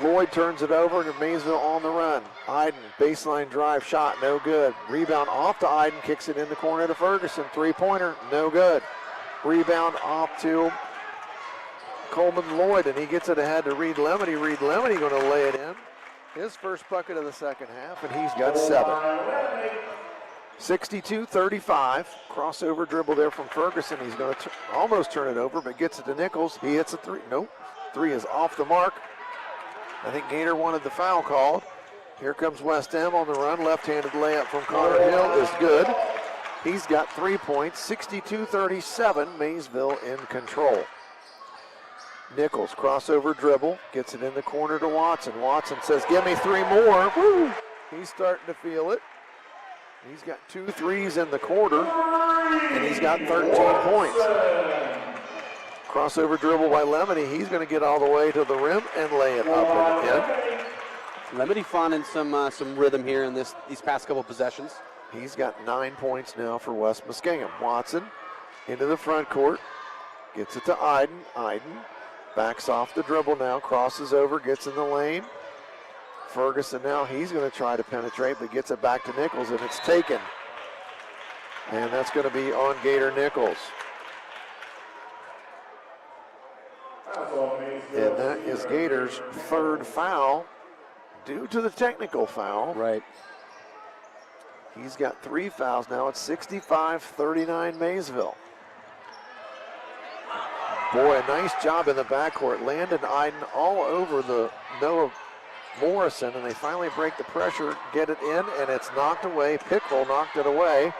Lloyd turns it over to Maysville on the run. Iden, baseline drive shot, no good. Rebound off to Iden, kicks it in the corner to Ferguson. Three-pointer, no good. Rebound off to Coleman Lloyd, and he gets it ahead to Reed Lemony. Reed Lemony going to lay it in. His first bucket of the second half, and he's got 7. 62-35. Crossover dribble there from Ferguson. He's going to almost turn it over, but gets it to Nichols. He hits a 3. Nope. 3 is off the mark. I think Gator wanted the foul called. Here comes West M on the run. Left-handed layup from Connor Hill is good. He's got 3 points. 62-37. Maysville in control. Nichols, crossover dribble, gets it in the corner to Watson. Watson says, give me 3 more. Woo! He's starting to feel it. He's got 2 threes in the quarter, and he's got 13 points. Crossover dribble by Lemony. He's going to get all the way to the rim and lay it up and in. Lemony finding some rhythm here in these past couple possessions. He's got 9 points now for West Muskingum. Watson into the front court, gets it to Iden. Iden backs off the dribble now, crosses over, gets in the lane. Ferguson now, he's going to try to penetrate, but gets it back to Nichols, and it's taken. And that's going to be on Gator Nichols. And that is Gator's 3rd foul due to the technical foul. Right. He's got 3 fouls now. It's 65-39 Maysville. Boy, a nice job in the backcourt. Landon Iden all over the Noah Morrison, and they finally break the pressure, get it in, and it's knocked away. Pickrell knocked it away.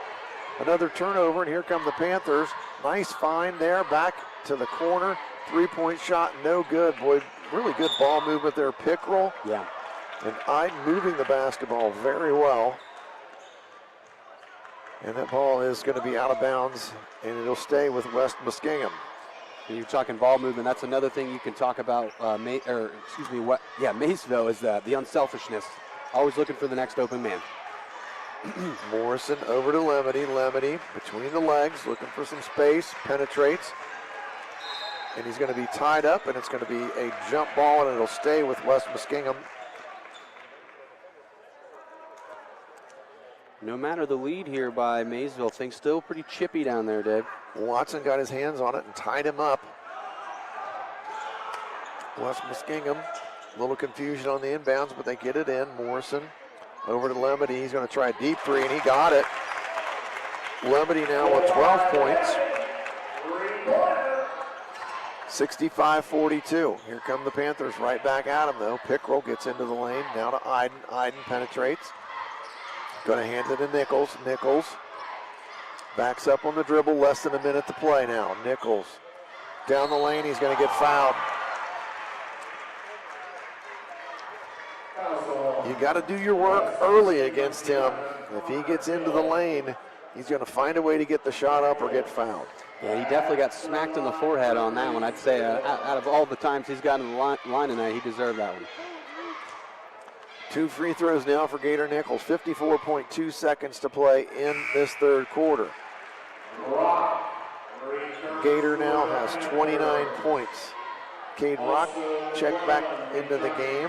Another turnover, and here come the Panthers. Nice find there, back to the corner. 3-point shot, no good. Boy, really good ball movement there, Pickrell. Yeah. And Iden moving the basketball very well. And that ball is going to be out of bounds, and it'll stay with West Muskingum. You're talking ball movement. That's another thing you can talk about. Maysville is the unselfishness. Always looking for the next open man. Morrison over to Lemony. Lemony between the legs, looking for some space, penetrates. And he's going to be tied up, and it's going to be a jump ball, and it'll stay with West Muskingum. No matter the lead here by Maysville, things still pretty chippy down there, Dave. Watson got his hands on it and tied him up. West Muskingum, a little confusion on the inbounds, but they get it in. Morrison over to Lemony. He's going to try a deep 3, and he got it. Lemony now with 12 points. 65-42. Here come the Panthers right back at him, though. Pickrell gets into the lane. Now to Iden. Iden penetrates. Going to hand it to Nichols. Nichols backs up on the dribble. Less than a minute to play now. Nichols down the lane. He's going to get fouled. You got to do your work early against him. If he gets into the lane, he's going to find a way to get the shot up or get fouled. Yeah, he definitely got smacked in the forehead on that one. I'd say out of all the times he's gotten in the line tonight, he deserved that one. 2 free throws now for Gator Nichols. 54.2 seconds to play in this 3rd quarter. Gator now has 29 points. Cade Rock checked back into the game.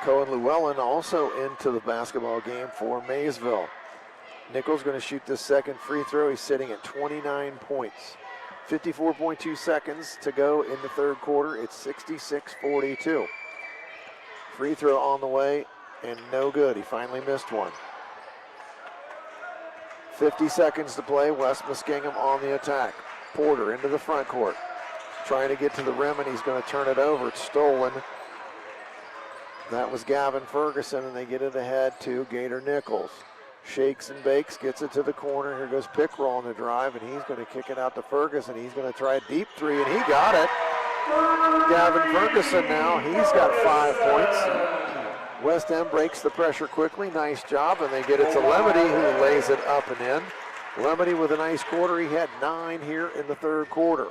Cohen Llewellyn also into the basketball game for Maysville. Nichols going to shoot this 2nd free throw. He's sitting at 29 points. 54.2 seconds to go in the 3rd quarter. It's 66-42. Free throw on the way and no good. He finally missed one. 50 seconds to play. West Muskingum on the attack. Porter into the front court. Trying to get to the rim, and he's going to turn it over. It's stolen. That was Gavin Ferguson, and they get it ahead to Gator Nichols. Shakes and bakes, gets it to the corner. Here goes Pickrell on the drive, and he's going to kick it out to Ferguson. He's going to try a deep 3, and he got it. Gavin Ferguson now, he's got 5 points. West End breaks the pressure quickly. Nice job, and they get it to Lemony, who lays it up and in. Lemony with a nice quarter. He had 9 here in the 3rd quarter.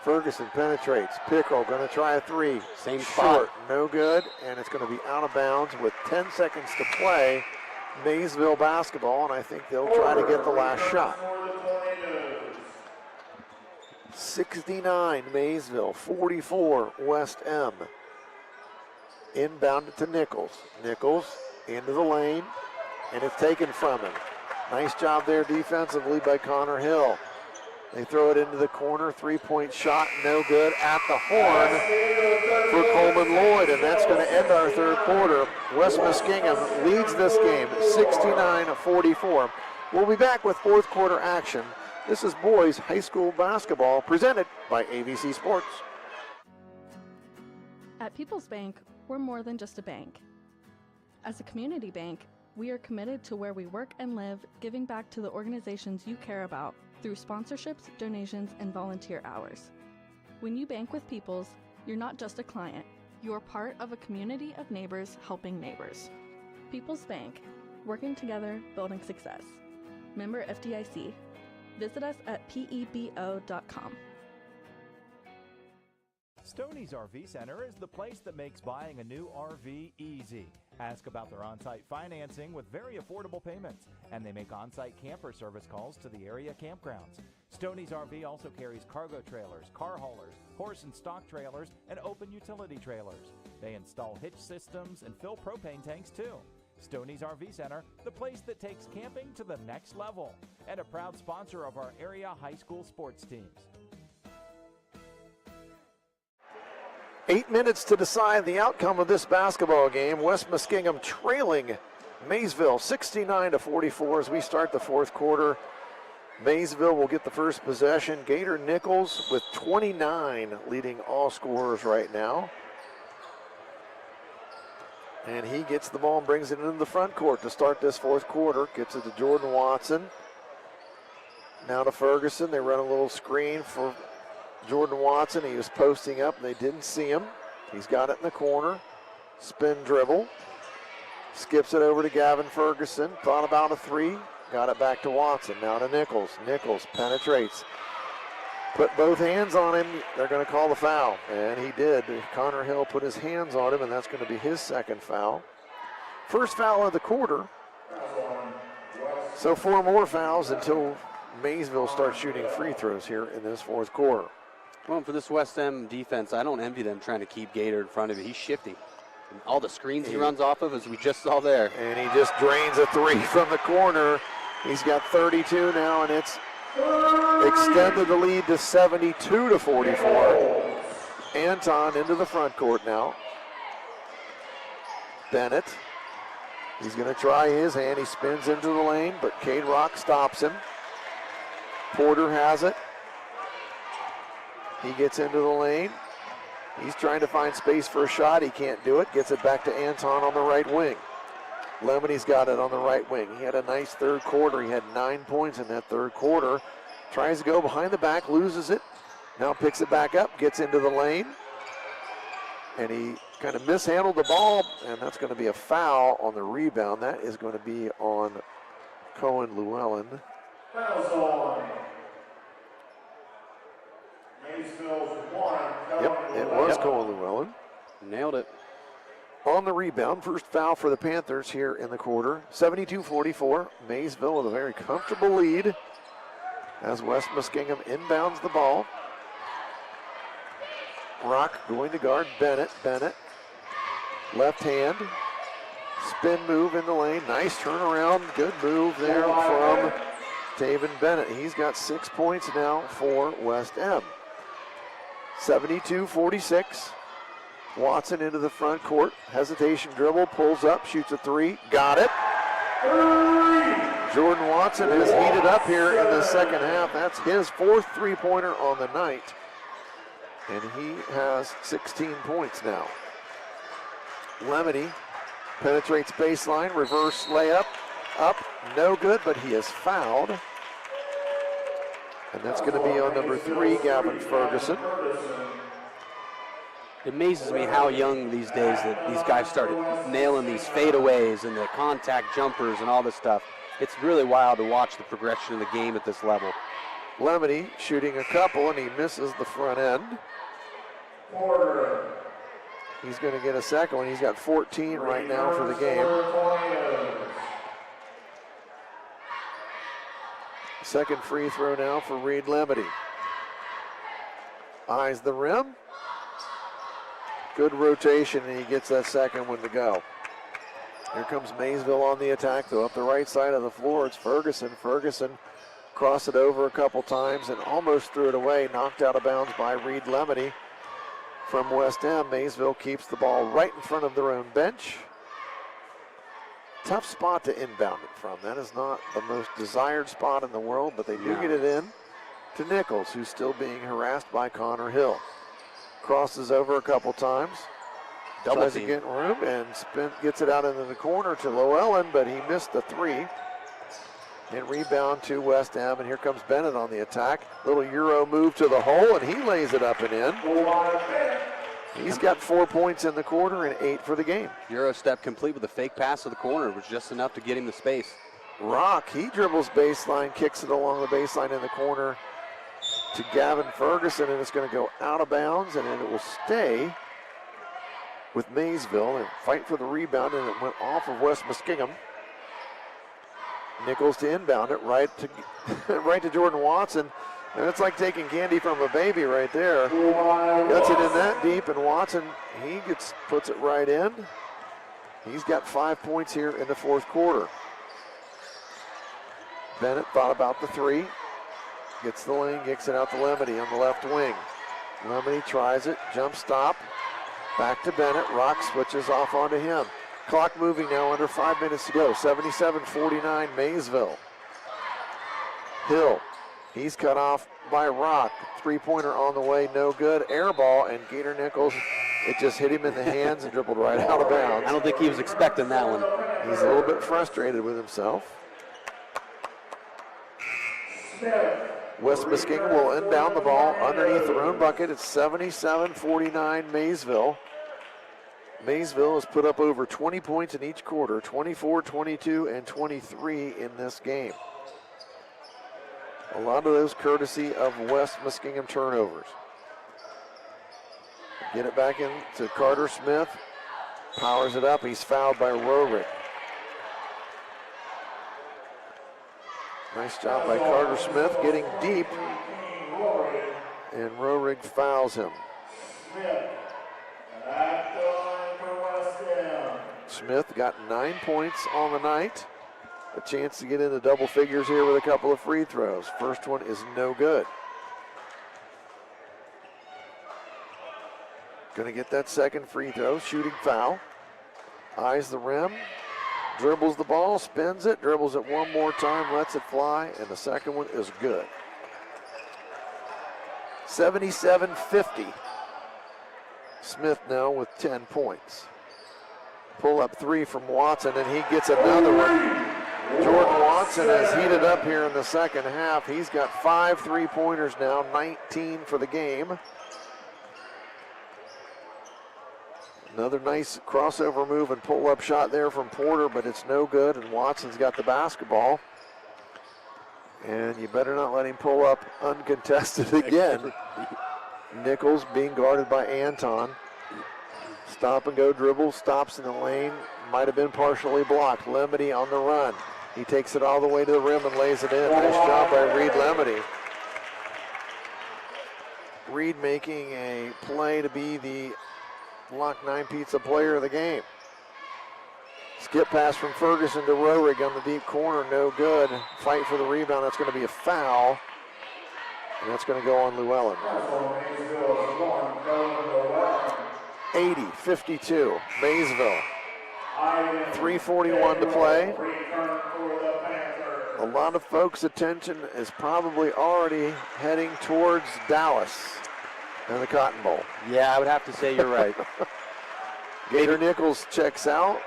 Ferguson penetrates. Pickrell going to try a 3. Same short, no good, and it's going to be out of bounds with 10 seconds to play. Maysville basketball, and I think they'll try to get the last shot. 69 Maysville, 44 West M. Inbound to Nichols. Nichols into the lane, and it's taken from him. Nice job there defensively by Connor Hill. They throw it into the corner, three-point shot, no good at the horn for Coleman Lloyd, and that's going to end our third quarter. West Muskingum leads this game 69-44. We'll be back with fourth quarter action. This is boys high school basketball presented by AVC Sports. At People's Bank, we're more than just a bank. As a community bank, we are committed to where we work and live, giving back to the organizations you care about through sponsorships, donations, and volunteer hours. When you bank with People's, you're not just a client, you're part of a community of neighbors helping neighbors. People's Bank, working together, building success. Member FDIC. Visit us at pebo.com. Stoney's RV Center is the place that makes buying a new RV easy. Ask about their on-site financing with very affordable payments, and they make on-site camper service calls to the area campgrounds. Stoney's RV also carries cargo trailers, car haulers, horse and stock trailers, and open utility trailers. They install hitch systems and fill propane tanks too. Stoney's RV Center, the place that takes camping to the next level, and a proud sponsor of our area high school sports teams. 8 minutes to decide the outcome of this basketball game. West Muskingum trailing Maysville 69-44 as we start the fourth quarter. Maysville will get the first possession. Gator Nichols with 29 leading all scorers right now. And he gets the ball and brings it into the front court to start this fourth quarter. Gets it to Jordan Watson. Now to Ferguson. They run a little screen for Jordan Watson. He was posting up and they didn't see him. He's got it in the corner. Spin dribble. Skips it over to Gavin Ferguson. Thought about a three. Got it back to Watson. Now to Nichols. Nichols penetrates. Put both hands on him. They're going to call the foul. And he did. Connor Hill put his hands on him, and that's going to be his second foul. First foul of the quarter. So 4 more fouls until Maysville starts shooting free throws here in this fourth quarter. Well, for this West End defense, I don't envy them trying to keep Gator in front of it. He's shifty. And all the screens he runs off of, as we just saw there. And he just drains a three from the corner. He's got 32 now, and it's extended the lead to 72-44. Anton into the front court now. Bennett. He's going to try his hand. He spins into the lane, but Cade Rock stops him. Porter has it. He gets into the lane. He's trying to find space for a shot. He can't do it. Gets it back to Anton on the right wing. Lemoney's got it on the right wing. He had a nice third quarter. He had 9 points in that third quarter. Tries to go behind the back, loses it. Now picks it back up, gets into the lane. And he kind of mishandled the ball, and that's going to be a foul on the rebound. That is going to be on Cohen Llewellyn. Yep, it was Cohen Llewellyn. Nailed it. On the rebound, first foul for the Panthers here in the quarter. 72-44. Maysville with a very comfortable lead as West Muskingum inbounds the ball. Rock going to guard Bennett. Bennett, left hand, spin move in the lane. Nice turnaround, good move there from Taven Bennett. He's got 6 points now for West M. 72-46. Watson into the front court. Hesitation dribble, pulls up, shoots a three. Got it. Jordan Watson has heated up here in the second half. That's his fourth three-pointer on the night. And he has 16 points now. Lemony penetrates baseline, reverse layup, up, no good, but he is fouled. And that's going to be on number 3, Gavin Ferguson. It amazes me how young these days that these guys started nailing these fadeaways and the contact jumpers and all this stuff. It's really wild to watch the progression of the game at this level. Lemony shooting a couple, and he misses the front end. He's going to get a second one. He's got 14 right now for the game. Second free throw now for Reed Lemony. Eyes the rim. Good rotation, and he gets that second one to go. Here comes Maysville on the attack, though, up the right side of the floor. It's Ferguson. Ferguson crossed it over a couple times and almost threw it away. Knocked out of bounds by Reed Lemony from West End. Maysville keeps the ball right in front of their own bench. Tough spot to inbound it from. That is not the most desired spot in the world, but they do get it in to Nichols, who's still being harassed by Connor Hill. Crosses over a couple times. Tries to get room and gets it out into the corner to Llewellyn, but he missed the three. And rebound to West Ham, and here comes Bennett on the attack. Little Euro move to the hole, and he lays it up and in. He's got 4 points in the quarter and 8 for the game. Euro step complete with a fake pass to the corner, which was just enough to get him the space. Rock, he dribbles baseline, kicks it along the baseline in the corner to Gavin Ferguson, and it's going to go out of bounds, and then it will stay with Maysville and fight for the rebound, and it went off of West Muskingum. Nichols to inbound it right to Jordan Watson, and it's like taking candy from a baby right there. Gets it in that deep, and Watson, puts it right in. He's got 5 points here in the fourth quarter. Bennett thought about the three. Gets the lane, kicks it out to Lemony on the left wing. Lemony tries it, jump stop. Back to Bennett. Rock switches off onto him. Clock moving now, under 5 minutes to go. 77-49 Maysville. Hill, he's cut off by Rock. Three-pointer on the way, no good. Air ball, and Gator Nichols, it just hit him in the hands and dribbled right out of bounds. I don't think he was expecting that one. He's a little bit frustrated with himself. West Muskingum will inbound the ball underneath their own bucket. It's 77-49 Maysville. Maysville has put up over 20 points in each quarter, 24, 22, and 23 in this game. A lot of those courtesy of West Muskingum turnovers. Get it back in to Carter Smith. Powers it up. He's fouled by Roerick. Nice job by Carter Smith getting deep, and Roerick fouls him. Smith got 9 points on the night. A chance to get into double figures here with a couple of free throws. First one is no good. Gonna get that second free throw, shooting foul. Eyes the rim. Dribbles the ball, spins it, dribbles it one more time, lets it fly, and the second one is good. 77-50. Smith now with 10 points. Pull up three from Watson, and he gets another one. Jordan Watson has heated up here in the second half. He's got 5 3-pointers now, 19 for the game. Another nice crossover move and pull-up shot there from Porter, but it's no good, and Watson's got the basketball. And you better not let him pull up uncontested again. Nichols being guarded by Anton. Stop and go dribble, stops in the lane, might have been partially blocked. Lemony on the run. He takes it all the way to the rim and lays it in. Nice job by Reed Lemony. Reed making a play to be the Lock 9 Pizza player of the game. Skip pass from Ferguson to Roerick on the deep corner, no good. Fight for the rebound, that's going to be a foul. And that's going to go on Llewellyn. 80-52, Maysville. 3:41 to play. A lot of folks' attention is probably already heading towards Dallas and the Cotton Bowl. Yeah, I would have to say you're right. Gator Nichols checks out.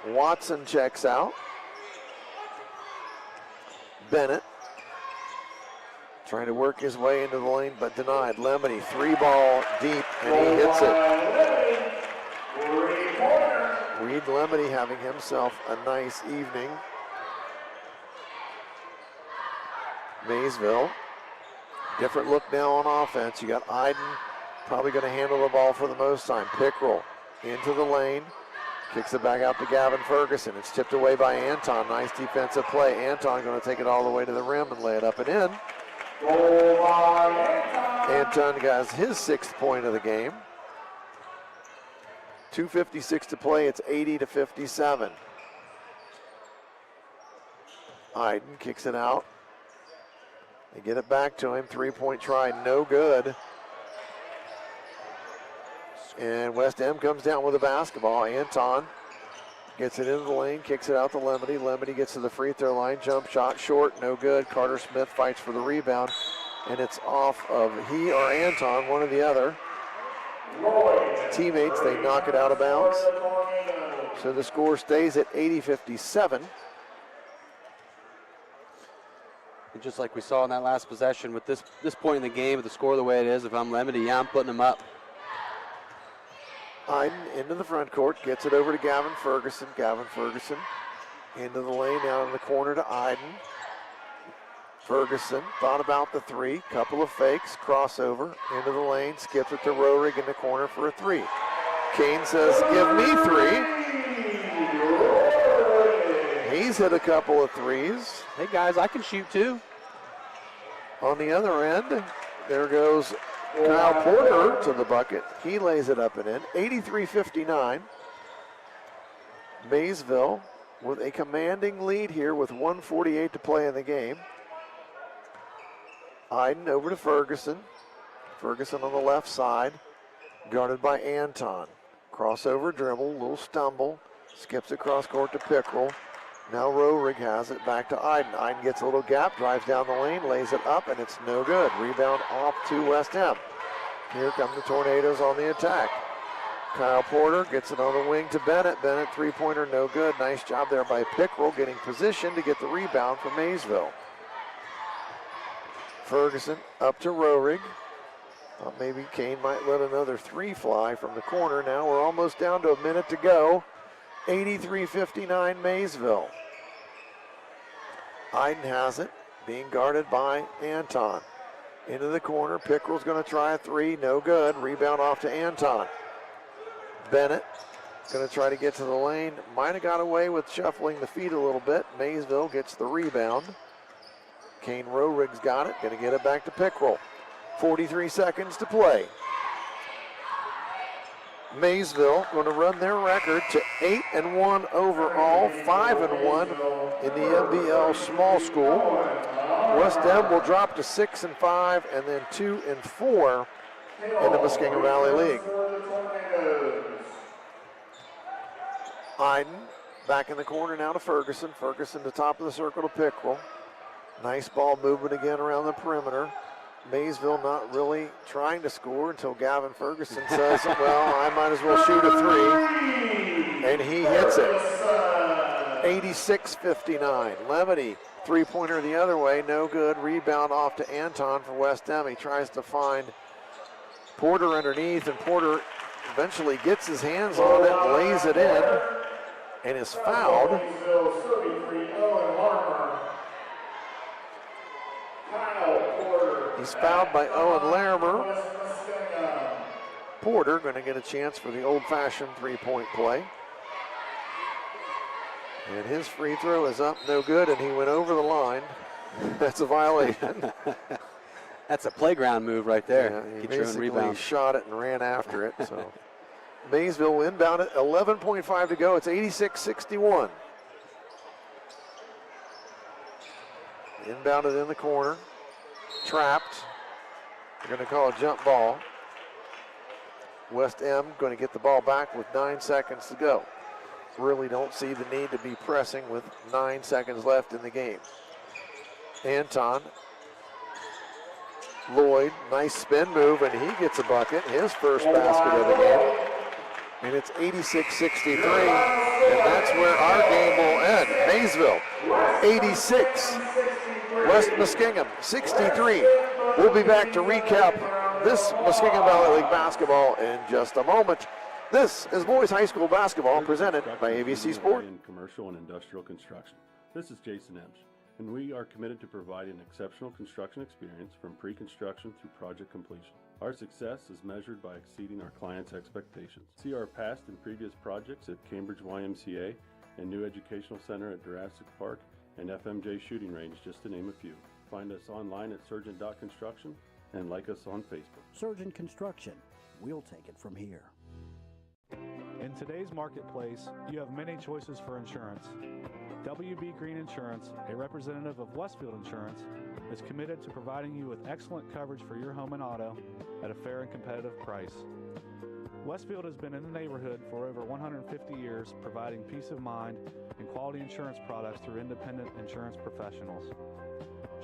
Watson checks out. Bennett trying to work his way into the lane, but denied. Lemony, 3-ball deep, and he hits it. Reed Lemony having himself a nice evening. Maysville, different look now on offense. You got Iden, probably going to handle the ball for the most time. Pickrell into the lane, kicks it back out to Gavin Ferguson. It's tipped away by Anton. Nice defensive play. Anton going to take it all the way to the rim and lay it up and in. Anton got his 6th point of the game. 2:56 to play. It's 80-57. Iden kicks it out. They get it back to him. 3-point try, no good. And West End comes down with the basketball. Anton gets it into the lane, kicks it out to Lemony. Lemony gets to the free throw line. Jump shot short, no good. Carter Smith fights for the rebound. And it's off of he or Anton, one or the other. Teammates, they knock it out of bounds. So the score stays at 80-57. And just like we saw in that last possession, with this point in the game, with the score the way it is, if I'm Lemony, yeah, I'm putting them up. Iden into the front court, gets it over to Gavin Ferguson. Gavin Ferguson into the lane, down in the corner to Iden. Ferguson thought about the three, couple of fakes, crossover into the lane, skips it to Roerig in the corner for a three. Kane says, give me three. He's hit a couple of threes. Hey guys, I can shoot too. On the other end, there goes Kyle Porter to the bucket. He lays it up and in. 83-59. Maysville with a commanding lead here with 1:48 to play in the game. Iden over to Ferguson. Ferguson on the left side, guarded by Anton. Crossover dribble, little stumble, skips across court to Pickrell. Now Roerig has it back to Iden. Iden gets a little gap, drives down the lane, lays it up, and it's no good. Rebound off to West Ham. Here come the Tornadoes on the attack. Kyle Porter gets it on the wing to Bennett. Bennett, three-pointer, no good. Nice job there by Pickrell, getting position to get the rebound for Maysville. Ferguson up to Roerig. Thought maybe Kane might let another three fly from the corner. Now we're almost down to a minute to go. 83-59 Maysville. Iden has it, being guarded by Anton. Into the corner, Pickrell's going to try a three, no good. Rebound off to Anton. Bennett going to try to get to the lane. Might have got away with shuffling the feet a little bit. Maysville gets the rebound. Kane Roerig's got it, going to get it back to Pickrell. 43 seconds to play. Maysville going to run their record to 8-1 overall, 5-1 in the NBL small school. West End will drop to 6-5 and then 2-4 in the Muskingum Valley League. Iden back in the corner now to Ferguson. Ferguson to top of the circle to Pickrell. Nice ball movement again around the perimeter. Maysville not really trying to score until Gavin Ferguson says, well, I might as well shoot a three. And he hits it. 86-59. Lemony, three-pointer the other way, no good. Rebound off to Anton for West Ham. He tries to find Porter underneath, and Porter eventually gets his hands on it, lays it in, and is fouled. He's fouled by Owen Larimer. Porter going to get a chance for the old-fashioned three-point play. And his free throw is up, no good, and he went over the line. That's a violation. That's a playground move right there. Yeah, he Get your own basically rebound. shot it and ran after it. So Maysville will inbound it, 11.5 to go. It's 86-61. Inbounded in the corner. Trapped. They're going to call a jump ball. West M going to get the ball back with 9 seconds to go. Really don't see the need to be pressing with 9 seconds left in the game. Anton. Lloyd, nice spin move, and he gets a bucket. His first basket of the game. And it's 86-63, and that's where our game will end. Maysville, 86. West Muskingum, 63. We'll be back to recap this Muskingum Valley League basketball in just a moment. This is boys high school basketball presented by AVC Sport. In commercial and industrial construction. This is Jason Emsch, and we are committed to providing an exceptional construction experience from pre-construction through project completion. Our success is measured by exceeding our clients' expectations. See our past and previous projects at Cambridge YMCA and New Educational Center at Jurassic Park and FMJ Shooting Range, just to name a few. Find us online at surgeon.construction and like us on Facebook. Surgeon Construction. We'll take it from here. In today's marketplace, you have many choices for insurance. WB Green Insurance, a representative of Westfield Insurance, is committed to providing you with excellent coverage for your home and auto at a fair and competitive price. Westfield has been in the neighborhood for over 150 years, providing peace of mind and quality insurance products through independent insurance professionals.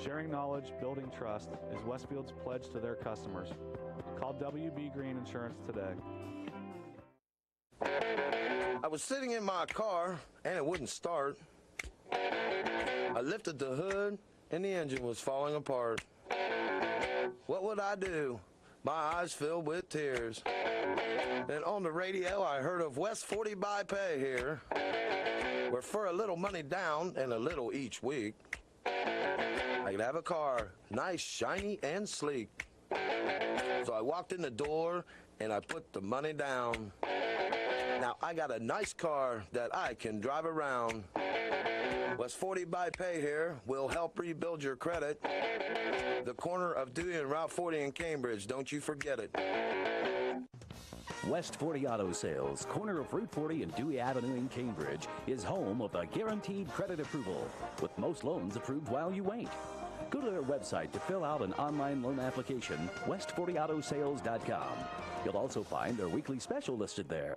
Sharing knowledge, building trust is Westfield's pledge to their customers. Call WB Green Insurance today. I was sitting in my car and it wouldn't start. I lifted the hood and the engine was falling apart. What would I do? My eyes filled with tears. And on the radio I heard of West 40 by Pay here, where for a little money down and a little each week, I could have a car, nice, shiny, and sleek. So I walked in the door and I put the money down. Now I got a nice car that I can drive around. West 40 by Pay here will help rebuild your credit. The corner of Dewey and Route 40 in Cambridge, don't you forget it. West 40 Auto Sales, corner of Route 40 and Dewey Avenue in Cambridge, is home of the guaranteed credit approval, with most loans approved while you wait. Go to their website to fill out an online loan application, west40autosales.com. You'll also find their weekly special listed there.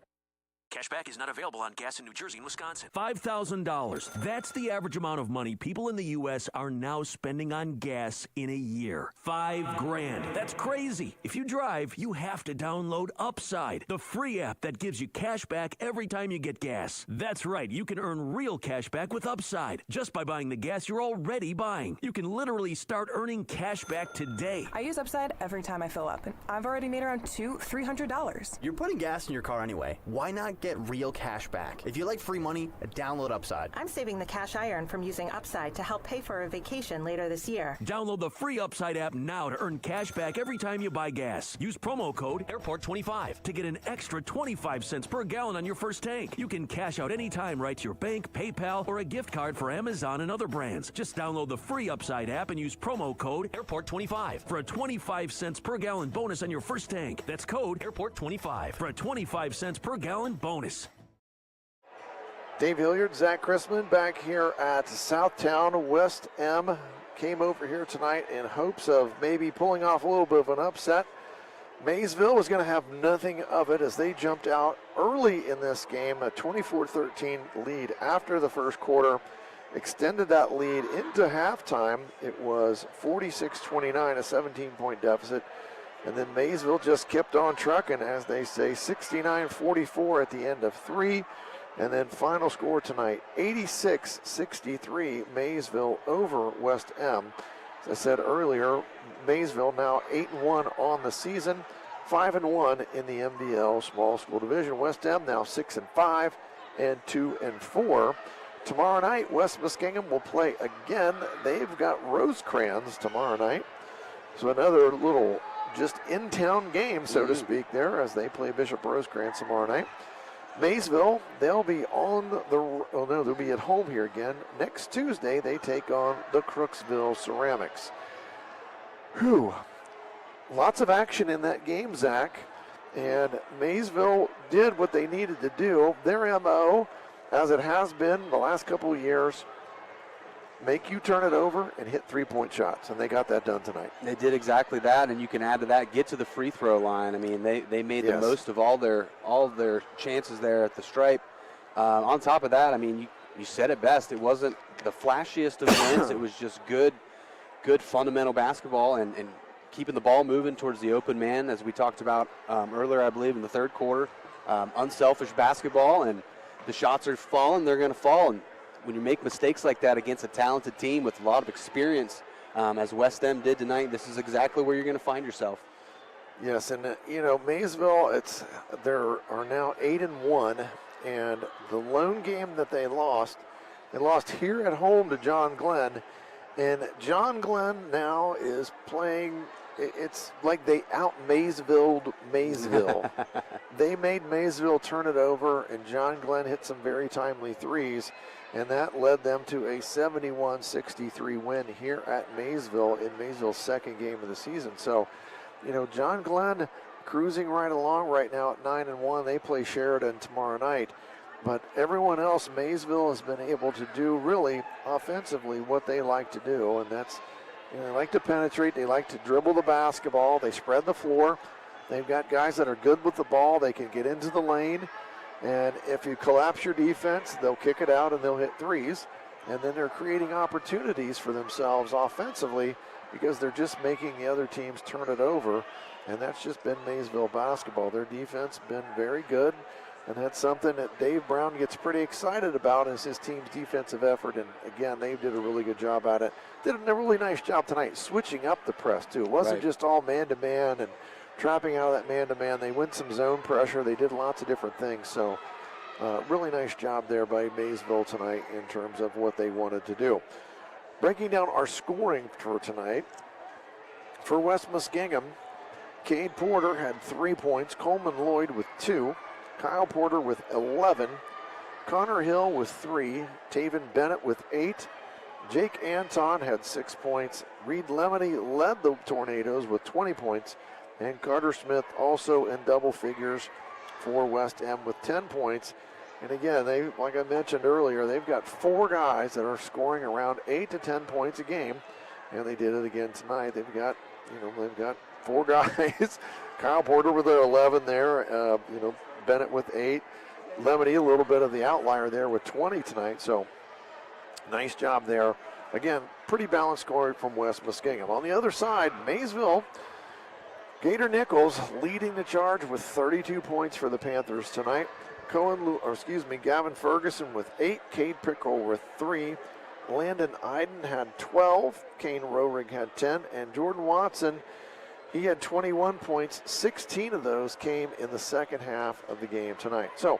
Cashback is not available on gas in New Jersey and Wisconsin. $5,000. That's the average amount of money people in the U.S. are now spending on gas in a year. $5,000. That's crazy. If you drive, you have to download Upside, the free app that gives you cash back every time you get gas. That's right. You can earn real cash back with Upside just by buying the gas you're already buying. You can literally start earning cash back today. I use Upside every time I fill up, and I've already made around $200-$300. You're putting gas in your car anyway. Why not get real cash back? If you like free money, download Upside. I'm saving the cash I earn from using Upside to help pay for a vacation later this year. Download the free Upside app now to earn cash back every time you buy gas. Use promo code AIRPORT25 to get an extra 25 cents per gallon on your first tank. You can cash out anytime right to your bank, PayPal, or a gift card for Amazon and other brands. Just download the free Upside app and use promo code AIRPORT25 for a 25 cents per gallon bonus on your first tank. That's code AIRPORT25 for a 25 cents per gallon bonus. Dave Hilliard, Zack Christman back here at Southtown. West M came over here tonight in hopes of maybe pulling off a little bit of an upset. Maysville was going to have nothing of it as they jumped out early in this game, a 24-13 lead after the first quarter, extended that lead into halftime. It was 46-29, a 17-point deficit. And then Maysville just kept on trucking, as they say, 69-44 at the end of three. And then final score tonight, 86-63, Maysville over West M. As I said earlier, Maysville now 8-1 on the season, 5-1 in the MDL small school division. West M now 6-5 and 2-4. Tomorrow night, West Muskingum will play again. They've got Rosecrans tomorrow night. So another little just in-town game, so to speak, there as they play Bishop Rosecrans tomorrow night. Maysville, they'll be they'll be at home here again. Next Tuesday, they take on the Crooksville Ceramics. Whew. Lots of action in that game, Zach. And Maysville did what they needed to do. Their MO, as it has been the last couple of years, make you turn it over and hit three-point shots, and they got that done tonight. They did exactly that, and you can add to that, get to the free throw line. I mean, they made the most of all of their chances there at the stripe. On top of that, I mean, you said it best. It wasn't the flashiest of wins. It was just good fundamental basketball and keeping the ball moving towards the open man, as we talked about earlier, I believe, in the third quarter. Unselfish basketball, and the shots are falling. They're going to fall, and when you make mistakes like that against a talented team with a lot of experience, as West End did tonight, this is exactly where you're going to find yourself. Yes, and Maysville, they are now 8-1, and the lone game that they lost here at home to John Glenn, and John Glenn now is playing. It's like they out-Maysvilled Maysville. they made Maysville turn it over, and John Glenn hit some very timely threes, and that led them to a 71-63 win here at Maysville in Maysville's second game of the season. So, you know, John Glenn cruising right along right now at 9-1. They play Sheridan tomorrow night. But everyone else, Maysville has been able to do really offensively what they like to do, and that's, you know, they like to penetrate, they like to dribble the basketball, they spread the floor. They've got guys that are good with the ball, they can get into the lane, and if you collapse your defense, they'll kick it out and they'll hit threes, and then they're creating opportunities for themselves offensively because they're just making the other teams turn it over, and that's just been Maysville basketball. Their defense been very good. And that's something that Dave Brown gets pretty excited about, is his team's defensive effort. And again, they did a really good job at it. Did a really nice job tonight switching up the press too. It wasn't just all man-to-man and trapping out of that man-to-man. They went some zone pressure. They did lots of different things. So really nice job there by Maysville tonight in terms of what they wanted to do. Breaking down our scoring for tonight, for West Muskingum, Cade Porter had 3 points. Coleman Lloyd with 2. Kyle Porter with 11, Connor Hill with 3, Taven Bennett with 8, Jake Anton had 6 points, Reed Lemony led the Tornadoes with 20 points, and Carter Smith also in double figures for West M with 10 points. And again, they, like I mentioned earlier, they've got 4 guys that are scoring around 8 to 10 points a game, and they did it again tonight. They've got 4 guys. Kyle Porter with their 11 there, Bennett with 8. Lemony, a little bit of the outlier there with 20 tonight. So nice job there. Again, pretty balanced scoring from West Muskingum. On the other side, Maysville, Gator Nichols leading the charge with 32 points for the Panthers tonight. Gavin Ferguson with 8. Cade Pickle with 3. Landon Iden had 12. Kane Roehrig had 10. And Jordan Watson, he had 21 points. 16 of those came in the second half of the game tonight. So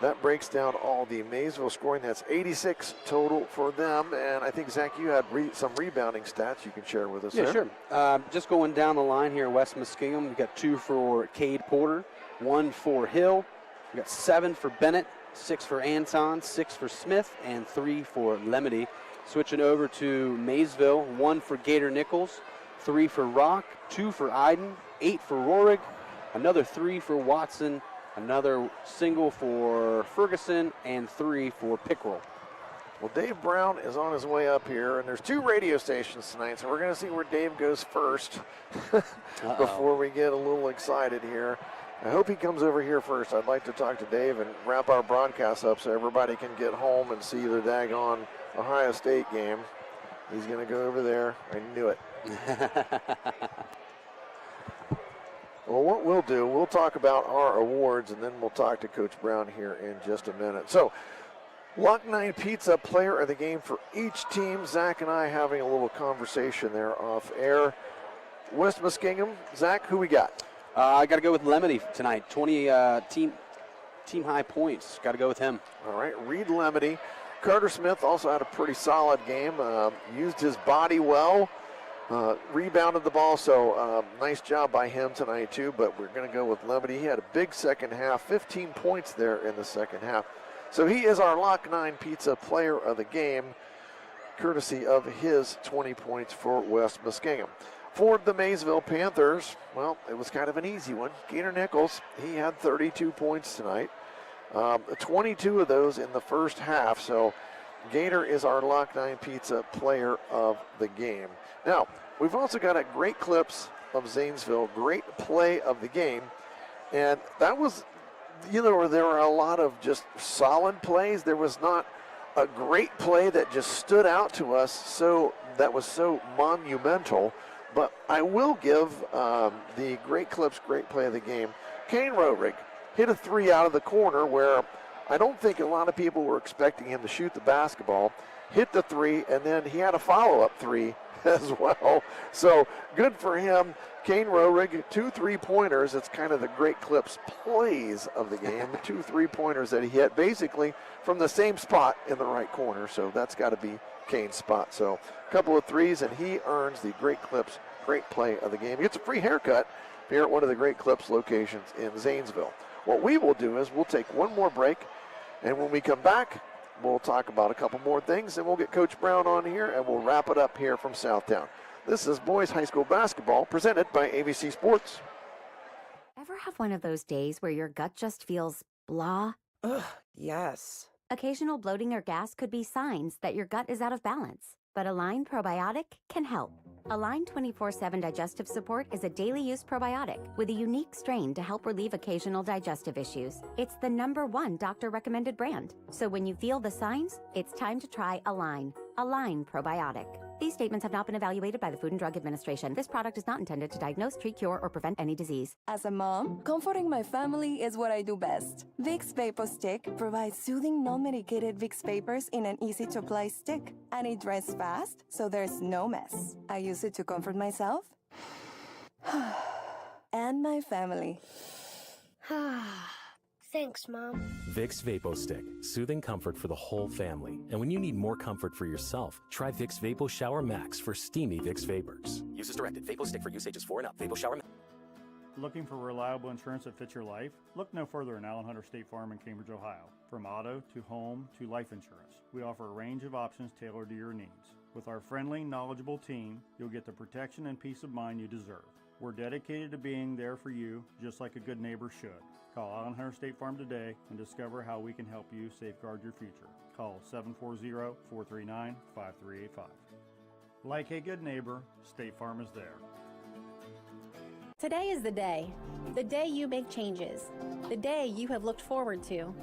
that breaks down all the Maysville scoring. That's 86 total for them. And I think, Zach, you had some rebounding stats you can share with us. Yeah, there. sure. Just going down the line here, West Muskingum, we got 2 for Cade Porter, 1 for Hill. We got 7 for Bennett, 6 for Anton, 6 for Smith, and 3 for Lemony. Switching over to Maysville, 1 for Gator Nichols, 3 for Rock, 2 for Iden, 8 for Roehrig, another 3 for Watson, another single for Ferguson, and 3 for Pickrell. Well, Dave Brown is on his way up here, and there's 2 radio stations tonight, so we're going to see where Dave goes first before we get a little excited here. I hope he comes over here first. I'd like to talk to Dave and wrap our broadcast up so everybody can get home and see the daggone Ohio State game. He's going to go over there. I knew it. Well, what we'll do, we'll talk about our awards, and then we'll talk to Coach Brown here in just a minute. So, Lock 9 Pizza player of the game for each team. Zach and I having a little conversation there off air. West Muskingum, Zach, who we got? I got to go with Lemony tonight. 20 team high points. Got to go with him. All right, Reed Lemony. Carter Smith also had a pretty solid game. Used his body well. Rebounded the ball, so nice job by him tonight too, but we're going to go with Lemony. He had a big second half, 15 points there in the second half. So he is our Lock 9 Pizza player of the game, courtesy of his 20 points for West Muskingum. For the Maysville Panthers, well, it was kind of an easy one. Gator Nichols, he had 32 points tonight. 22 of those in the first half, so Gator is our Lock 9 Pizza player of the game. Now, we've also got a great clips of Zanesville, great play of the game, and that was, there were a lot of just solid plays. There was not a great play that just stood out to us, so that was so monumental, but I will give the great clips, great play of the game. Kane Roehrig hit a 3 out of the corner where I don't think a lot of people were expecting him to shoot the basketball, hit the 3, and then he had a follow-up 3 as well. So good for him. Kane Roehrig, 2 3-pointers. It's kind of the great clips plays of the game. 2 3-pointers that he hit basically from the same spot in the right corner. So that's got to be Kane's spot. So a couple of 3s, and he earns the great clips, great play of the game. He gets a free haircut here at one of the great clips locations in Zanesville. what we will do is we'll take one more break, and when we come back, we'll talk about a couple more things, and we'll get Coach Brown on here, and we'll wrap it up here from Southtown. This is boys high school basketball presented by AVC Sports. Ever have one of those days where your gut just feels blah? Ugh, yes. Occasional bloating or gas could be signs that your gut is out of balance, but Align Probiotic can help. Align 24/7 Digestive Support is a daily use probiotic with a unique strain to help relieve occasional digestive issues. It's the #1 doctor-recommended brand. So when you feel the signs, it's time to try Align. Align Probiotic. These statements have not been evaluated by the Food and Drug Administration. This product is not intended to diagnose, treat, cure, or prevent any disease. As a mom, comforting my family is what I do best. Vicks Vapor Stick provides soothing, non-medicated Vicks Vapors in an easy-to-apply stick, and it dries fast, so there's no mess. I use it to comfort myself and my family. Thanks, Mom. Vicks Vapo Stick, soothing comfort for the whole family. And when you need more comfort for yourself, try Vicks Vapo Shower Max for steamy Vicks Vapors. Use as directed. Vapo Stick for use ages 4 and up. Vapo Shower Max. Looking for reliable insurance that fits your life? Look no further than Allen Hunter State Farm in Cambridge, Ohio. From auto to home to life insurance, we offer a range of options tailored to your needs. With our friendly, knowledgeable team, you'll get the protection and peace of mind you deserve. We're dedicated to being there for you, just like a good neighbor should. Call Allen Hunter State Farm today and discover how we can help you safeguard your future. Call 740-439-5385. Like a good neighbor, State Farm is there. Today is the day you make changes, the day you have looked forward to,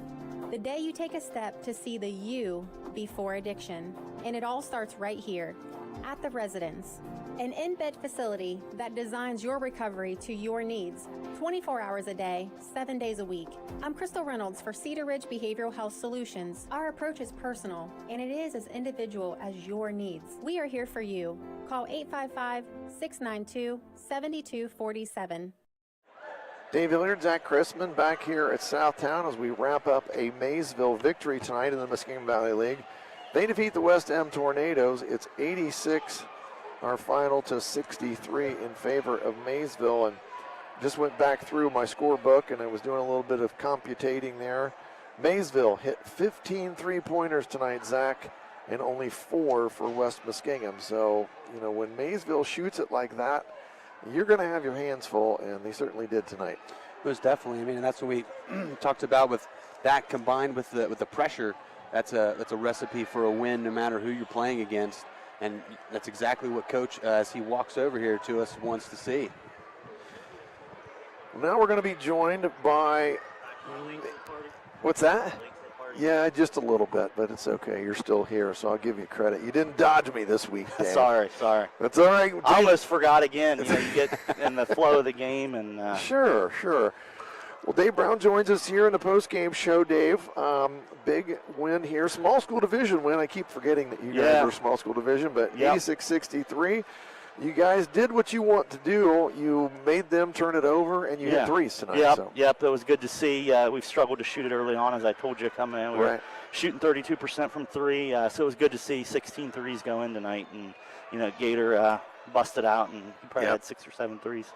the day you take a step to see the you before addiction. And it all starts right here, at the Residence, an in-bed facility that designs your recovery to your needs, 24 hours a day, 7 days a week. I'm Crystal Reynolds for Cedar Ridge Behavioral Health Solutions. Our approach is personal, and it is as individual as your needs. We are here for you. Call 855-692-7247. Dave Hilliard, Zack Christman back here at Southtown as we wrap up a Maysville victory tonight in the Muskingum Valley League. They defeat the West M Tornadoes. It's 86, our final, to 63 in favor of Maysville. And just went back through my scorebook and I was doing a little bit of computating there. Maysville hit 15 three-pointers tonight, Zack, and only 4 for West Muskingum. So, you know, when Maysville shoots it like that, you're going to have your hands full, and they certainly did tonight. Most definitely. I mean, and that's what we talked about with that combined with the pressure. That's a recipe for a win no matter who you're playing against. And that's exactly what Coach, as he walks over here to us, wants to see. Now we're going to be joined by, what's that? Yeah, just a little bit, but it's okay. You're still here, so I'll give you credit. You didn't dodge me this week, Dave. Sorry. That's all right. I almost forgot again. You know, you get in the flow of the game. And Sure. Well, Dave Brown joins us here in the post-game show, Dave. Big win here. Small school division win. I keep forgetting that you guys are small school division, but 86-63. You guys did what you want to do. You made them turn it over, and you hit threes tonight. Yep. It was good to see. We've struggled to shoot it early on, as I told you coming in. We were shooting 32% from three, so it was good to see 16 threes go in tonight. And, you know, Gator busted out, and he probably had 6 or 7 threes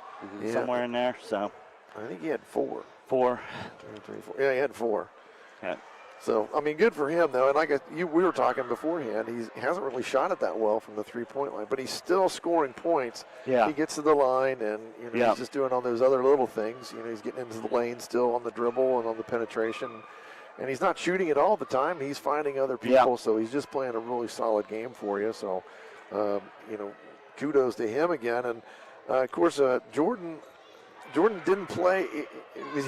somewhere in there. So I think he had 4. 4. 2, 3, 4. Yeah, he had 4. Yeah. So, I mean, good for him, though. And like we were talking beforehand, he hasn't really shot it that well from the three-point line, but he's still scoring points. Yeah. He gets to the line, and he's just doing all those other little things. You know, he's getting into the lane still on the dribble and on the penetration. And he's not shooting it all the time. He's finding other people, so he's just playing a really solid game for you. So, kudos to him again. And, of course, Jordan didn't play.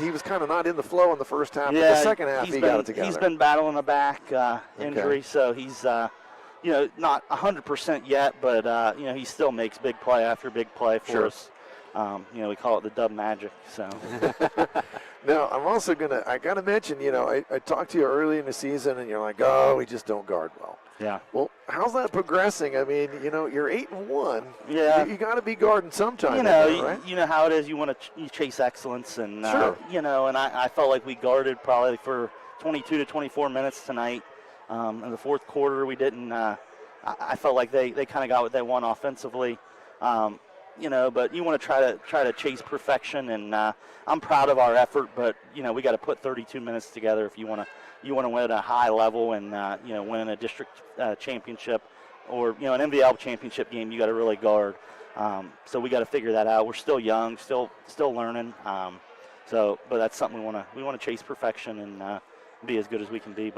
He was kind of not in the flow in the first half. But the second half, he got it together. He's been battling a back injury, so he's, not 100% yet, but, he still makes big play after big play for us. We call it the dub magic. So. Now, I'm also I got to mention, I talked to you early in the season, and you're like, oh, we just don't guard well. Yeah. Well, how's that progressing? I mean, you're 8-1. Yeah. You got to be guarding sometime. Right? You know how it is. You want to chase excellence, and and I felt like we guarded probably for 22 to 24 minutes tonight. In the fourth quarter, we didn't. I felt like they kind of got what they want offensively. but you want to try to chase perfection, and I'm proud of our effort. But we got to put 32 minutes together if you want to win at a high level and win a district championship or an MVL championship game. You got to really guard. So we got to figure that out. We're still young, still learning. But that's something we want to chase perfection and be as good as we can be.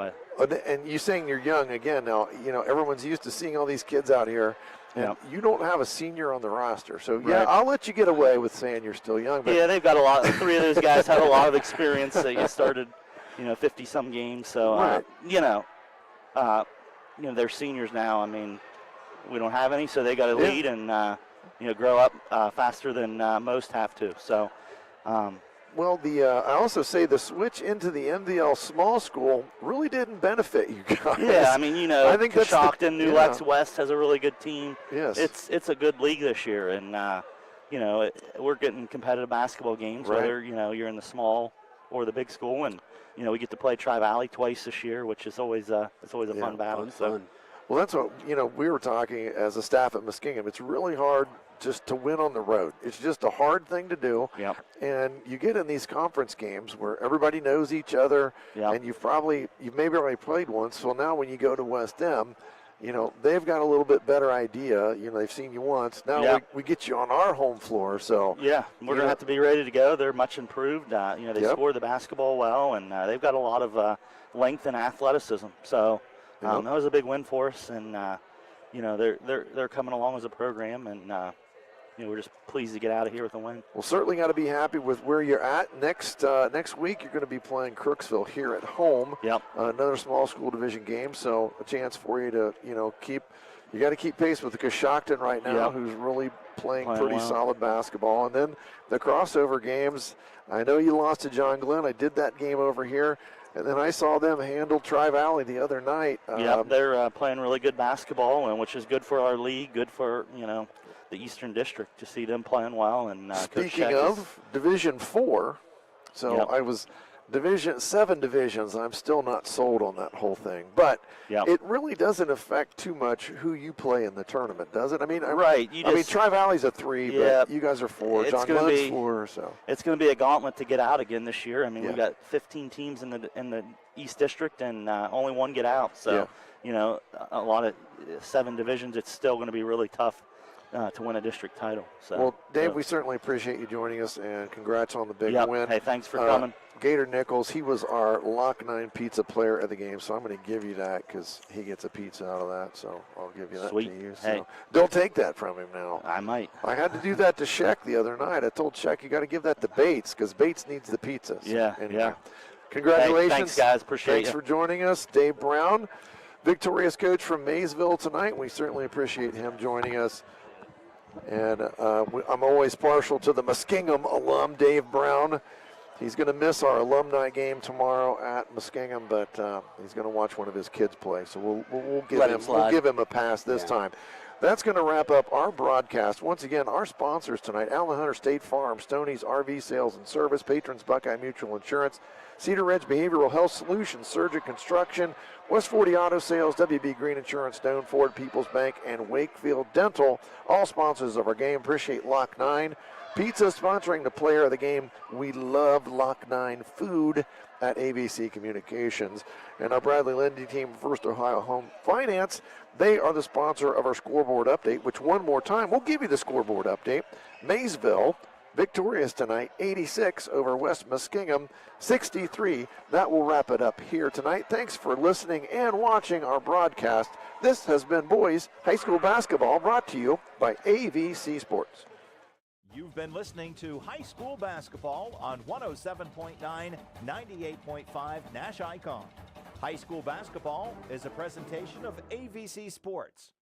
And you saying you're young again now. Everyone's used to seeing all these kids out here. And you don't have a senior on the roster. So, Right. I'll let you get away with saying you're still young. But Yeah, they've got a lot. 3 of those guys have a lot of experience. They started, 50-some games. So, Right. They're seniors now. I mean, we don't have any, so they got to lead and, grow up faster than most have to. So, Well, I also say the switch into the MVL small school really didn't benefit you guys. yeah, I mean, I think that's Coshocton, New Lex West has a really good team. Yes. It's a good league this year, and we're getting competitive basketball games, Right. whether you're in the small or the big school, and we get to play Tri-Valley twice this year, which is always a fun battle. Well, that's what, we were talking as a staff at Muskingum. It's really hard just to win on the road. It's just a hard thing to do. Yep. And you get in these conference games where everybody knows each other, and you've maybe already played once. So now when you go to West M, they've got a little bit better idea. They've seen you once. Now we get you on our home floor. So yeah, we're going to have to be ready to go. They're much improved. They score the basketball well, and they've got a lot of length and athleticism. So that was a big win for us, and they're coming along as a program, and we're just pleased to get out of here with a win. Well, certainly got to be happy with where you're at. Next week, you're going to be playing Crooksville here at home. Yep. Another small school division game, so a chance for you to, you got to keep pace with the Coshocton right now, who's really playing pretty well. solid basketball. And then the crossover games, I know you lost to John Glenn. I did that game over here. And then I saw them handle Tri-Valley the other night. They're playing really good basketball, and which is good for our league, good for, the Eastern District to see them playing well. And speaking of Division 4, so I was 7 divisions. I'm still not sold on that whole thing. But it really doesn't affect too much who you play in the tournament, does it? I mean, right. Tri-Valley's a 3, but you guys are 4. John Glenn's 4. So it's going to be a gauntlet to get out again this year. I mean, we've Yeah. got 15 teams in the East District, and only 1 get out. So, a lot of 7 divisions. It's still going to be really tough to win a district title. So, well, Dave, we certainly appreciate you joining us, and congrats on the big win. Hey, thanks for coming. Gator Nichols, he was our Lock 9 pizza player of the game, so I'm going to give you that because he gets a pizza out of that, so I'll give you that Sweet. to you. Hey. So don't take that from him now. I might. I had to do that to Sheck the other night. I told Sheck you got to give that to Bates because Bates needs the pizza. So Yeah, anyway. yeah. Congratulations. Thanks, guys. Appreciate Thanks you. for joining us. Dave Brown, victorious coach from Maysville tonight. We certainly appreciate him joining us. And I'm always partial to the Muskingum alum, Dave Brown. He's going to miss our alumni game tomorrow at Muskingum, but he's going to watch one of his kids play. So we'll give him a pass this time. That's going to wrap up our broadcast. Once again, our sponsors tonight: Allen Hunter State Farm, Stoney's RV Sales and Service, Patrons Buckeye Mutual Insurance, Cedar Ridge Behavioral Health Solutions, Surgeon Construction, West 40 Auto Sales, WB Green Insurance, Stone Ford, People's Bank, and Wakefield Dental, all sponsors of our game. Appreciate Lock 9 Pizza sponsoring the player of the game. We love Lock 9 food at AVC Communications. And our Bradley Lindy team, First Ohio Home Finance, they are the sponsor of our scoreboard update, which one more time, we'll give you the scoreboard update. Maysville victorious tonight, 86 over West Muskingum, 63. That will wrap it up here tonight. Thanks for listening and watching our broadcast. This has been Boys High School Basketball, brought to you by AVC Sports. You've been listening to High School Basketball on 107.9, 98.5 NASH ICON. High School Basketball is a presentation of AVC Sports.